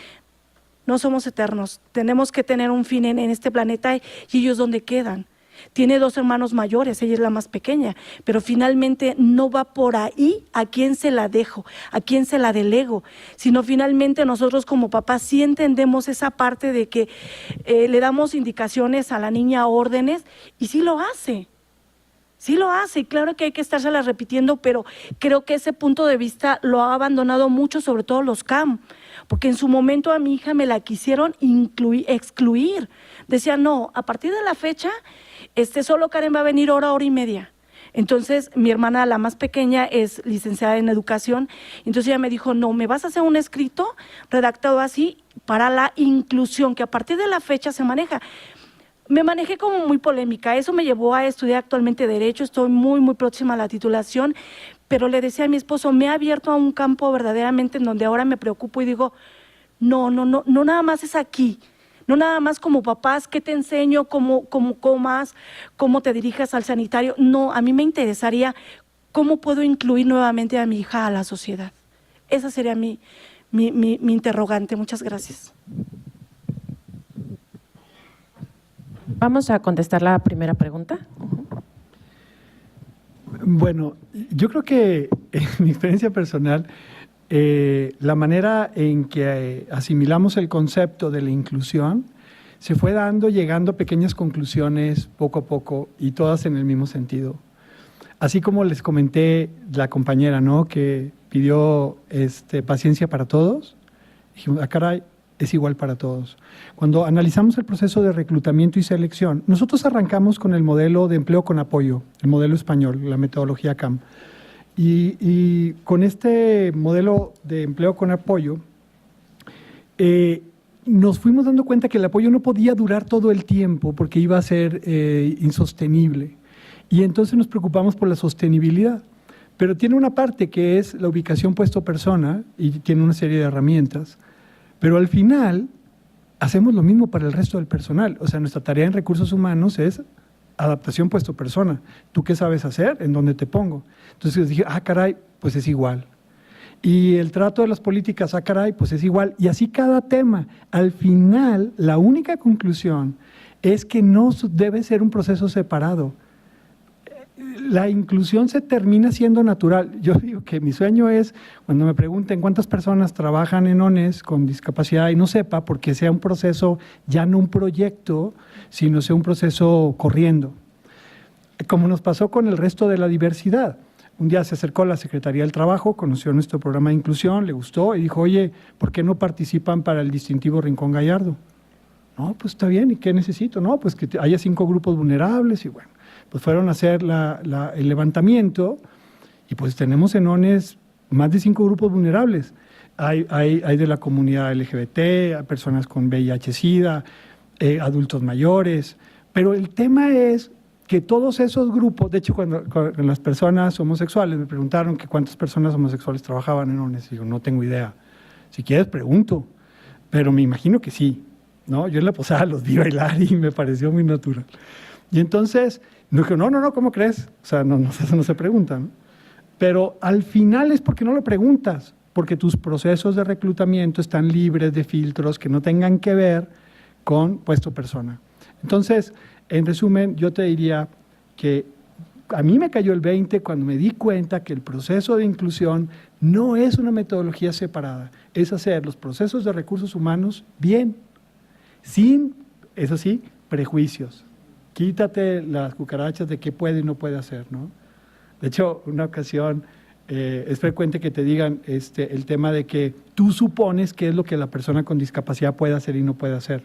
no somos eternos, tenemos que tener un fin en este planeta y ellos ¿dónde quedan? Tiene 2 hermanos mayores, ella es la más pequeña, pero finalmente no va por ahí a quién se la dejo, a quién se la delego, sino finalmente nosotros como papás sí entendemos esa parte de que le damos indicaciones a la niña, órdenes, y sí lo hace. Sí lo hace, y claro que hay que estársela repitiendo, pero creo que ese punto de vista lo ha abandonado mucho, sobre todo los CAM, porque en su momento a mi hija me la quisieron excluir. Decían, no, a partir de la fecha, solo Karen va a venir hora y media. Entonces, mi hermana, la más pequeña, es licenciada en educación, entonces ella me dijo, no, me vas a hacer un escrito redactado así para la inclusión, que a partir de la fecha se maneja. Me manejé como muy polémica, eso me llevó a estudiar actualmente Derecho, estoy muy, muy próxima a la titulación, pero le decía a mi esposo, me he abierto a un campo verdaderamente en donde ahora me preocupo y digo, no nada más es aquí, no nada más como papás, ¿qué te enseño? ¿Cómo comas? ¿Cómo te dirijas al sanitario? No, a mí me interesaría cómo puedo incluir nuevamente a mi hija a la sociedad. Esa sería mi interrogante. Muchas gracias. Vamos a contestar la primera pregunta. Bueno, yo creo que en mi experiencia personal, la manera en que asimilamos el concepto de la inclusión se fue llegando a pequeñas conclusiones poco a poco y todas en el mismo sentido. Así como les comenté la compañera, ¿no?, que pidió paciencia para todos, dijimos, caray, es igual para todos. Cuando analizamos el proceso de reclutamiento y selección, nosotros arrancamos con el modelo de empleo con apoyo, el modelo español, la metodología CAM. Y con este modelo de empleo con apoyo, nos fuimos dando cuenta que el apoyo no podía durar todo el tiempo porque iba a ser insostenible. Y entonces nos preocupamos por la sostenibilidad. Pero tiene una parte que es la ubicación puesto-persona y tiene una serie de herramientas. Pero al final hacemos lo mismo para el resto del personal. O sea, nuestra tarea en recursos humanos es adaptación puesto-persona. ¿Tú qué sabes hacer? ¿En dónde te pongo? Entonces dije, caray, pues es igual. Y el trato de las políticas, caray, pues es igual. Y así cada tema. Al final, la única conclusión es que no debe ser un proceso separado. La inclusión se termina siendo natural. Yo digo que mi sueño es, cuando me pregunten cuántas personas trabajan en ONES con discapacidad y no sepa, porque sea un proceso, ya no un proyecto, sino sea un proceso corriendo. Como nos pasó con el resto de la diversidad. Un día se acercó a la Secretaría del Trabajo, conoció nuestro programa de inclusión, le gustó y dijo, oye, ¿por qué no participan para el distintivo Rincón Gallardo? No, pues está bien, ¿y qué necesito? No, pues que haya 5 grupos vulnerables y bueno. Pues fueron a hacer el levantamiento y pues tenemos en ONES más de 5 grupos vulnerables. Hay de la comunidad LGBT, hay personas con VIH-Sida, adultos mayores, pero el tema es que todos esos grupos, de hecho cuando las personas homosexuales me preguntaron que cuántas personas homosexuales trabajaban en ONES, y digo, no tengo idea. Si quieres pregunto, pero me imagino que sí, ¿no? Yo en la posada los vi bailar y me pareció muy natural. Y entonces, no, ¿cómo crees? O sea, eso no se pregunta, ¿no? Pero al final es porque no lo preguntas, porque tus procesos de reclutamiento están libres de filtros que no tengan que ver con puesto persona. Entonces, en resumen, yo te diría que a mí me cayó el 20 cuando me di cuenta que el proceso de inclusión no es una metodología separada, es hacer los procesos de recursos humanos bien, sin, eso sí, prejuicios. Quítate las cucarachas de qué puede y no puede hacer, ¿no? De hecho, una ocasión es frecuente que te digan el tema de que tú supones qué es lo que la persona con discapacidad puede hacer y no puede hacer.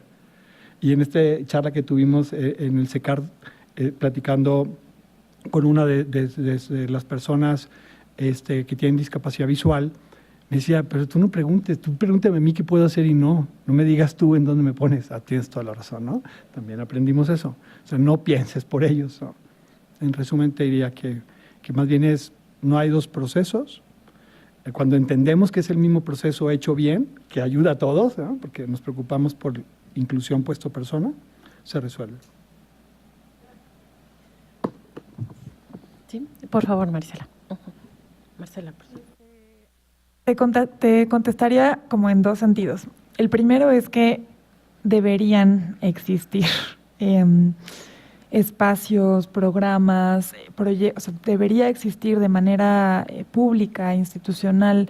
Y en esta charla que tuvimos en el CECAR, platicando con una de las personas que tienen discapacidad visual, me decía, pero tú no preguntes, tú pregúntame a mí qué puedo hacer y no me digas tú en dónde me pones. Tienes toda la razón, ¿no? También aprendimos eso. O sea, no pienses por ellos, ¿no? En resumen, te diría que más bien no hay 2 procesos. Cuando entendemos que es el mismo proceso hecho bien, que ayuda a todos, ¿no? Porque nos preocupamos por inclusión puesto persona, se resuelve. Sí, por favor, Marcela. Marcela, por favor. Te contestaría como en 2 sentidos. El primero es que deberían existir espacios, programas, proyectos, o sea, debería existir de manera pública, institucional,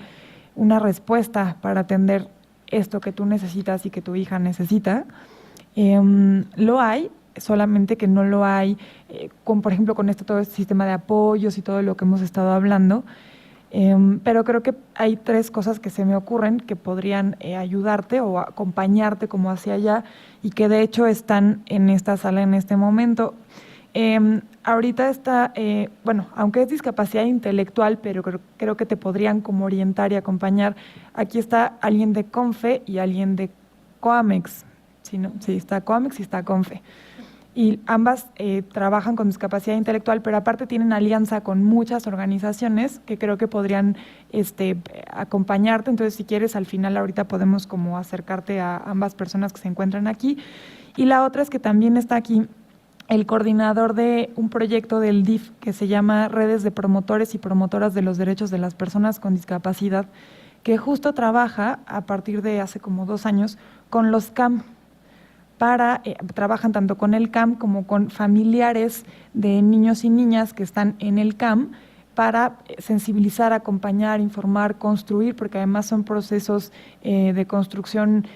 una respuesta para atender esto que tú necesitas y que tu hija necesita. Lo hay, solamente que no lo hay, por ejemplo, con todo este sistema de apoyos y todo lo que hemos estado hablando. Pero creo que hay 3 cosas que se me ocurren que podrían ayudarte o acompañarte como hacia allá y que de hecho están en esta sala en este momento. Ahorita está, aunque es discapacidad intelectual, pero creo que te podrían como orientar y acompañar. Aquí está alguien de CONFE y alguien de COAMEX. Sí, está COAMEX y está CONFE. y ambas trabajan con discapacidad intelectual, pero aparte tienen alianza con muchas organizaciones que creo que podrían acompañarte. Entonces, si quieres, al final ahorita podemos como acercarte a ambas personas que se encuentran aquí. Y la otra es que también está aquí el coordinador de un proyecto del DIF que se llama Redes de Promotores y Promotoras de los Derechos de las Personas con Discapacidad, que justo trabaja a partir de hace como 2 años con los CAM. Trabajan tanto con el CAM como con familiares de niños y niñas que están en el CAM para sensibilizar, acompañar, informar, construir, porque además son procesos de construcción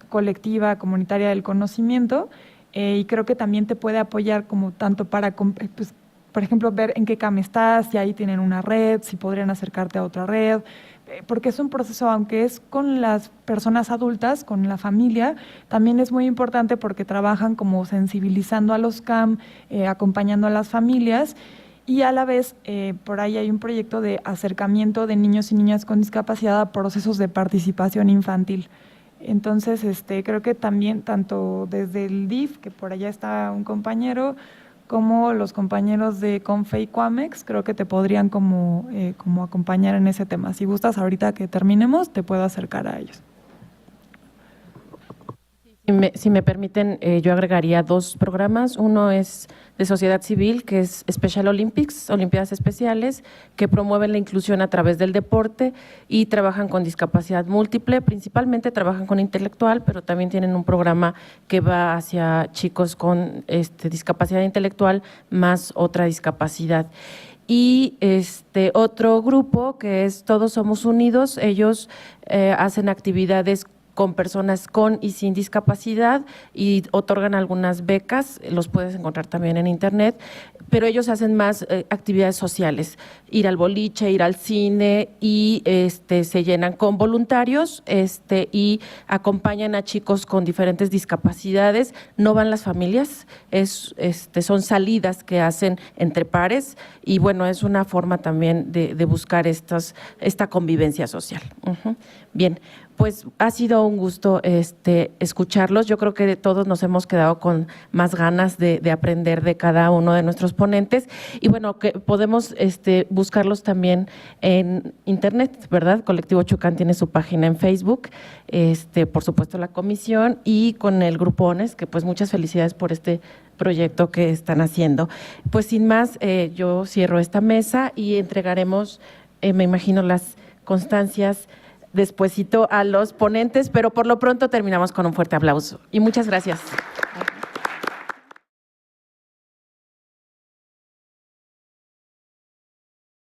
colectiva, comunitaria del conocimiento, y creo que también te puede apoyar como tanto para, pues, por ejemplo, ver en qué CAM estás, si ahí tienen una red, si podrían acercarte a otra red, porque es un proceso, aunque es con las personas adultas, con la familia, también es muy importante porque trabajan como sensibilizando a los CAM, acompañando a las familias, y a la vez por ahí hay un proyecto de acercamiento de niños y niñas con discapacidad a procesos de participación infantil. Entonces, creo que también, tanto desde el DIF, que por allá está un compañero, como los compañeros de CONFE y COAMEX, creo que te podrían como acompañar en ese tema. Si gustas, ahorita que terminemos, te puedo acercar a ellos. Si me permiten, yo agregaría 2 programas. Uno es de sociedad civil, que es Special Olympics, Olimpiadas Especiales, que promueven la inclusión a través del deporte y trabajan con discapacidad múltiple. Principalmente trabajan con intelectual, pero también tienen un programa que va hacia chicos con discapacidad intelectual más otra discapacidad. Y otro grupo que es Todos Somos Unidos, ellos hacen actividades con personas con y sin discapacidad y otorgan algunas becas, los puedes encontrar también en internet, pero ellos hacen más actividades sociales, ir al boliche, ir al cine y se llenan con voluntarios y acompañan a chicos con diferentes discapacidades, no van las familias, son salidas que hacen entre pares y bueno, es una forma también de buscar esta convivencia social. Bien. Pues ha sido un gusto escucharlos. Yo creo que todos nos hemos quedado con más ganas de aprender de cada uno de nuestros ponentes. Y bueno, que podemos buscarlos también en internet, ¿verdad? Colectivo Chucán tiene su página en Facebook, por supuesto la comisión y con el Grupo ONES, que pues muchas felicidades por este proyecto que están haciendo. Pues sin más, yo cierro esta mesa y entregaremos, me imagino, las constancias despuesito a los ponentes, pero por lo pronto terminamos con un fuerte aplauso. Y muchas gracias.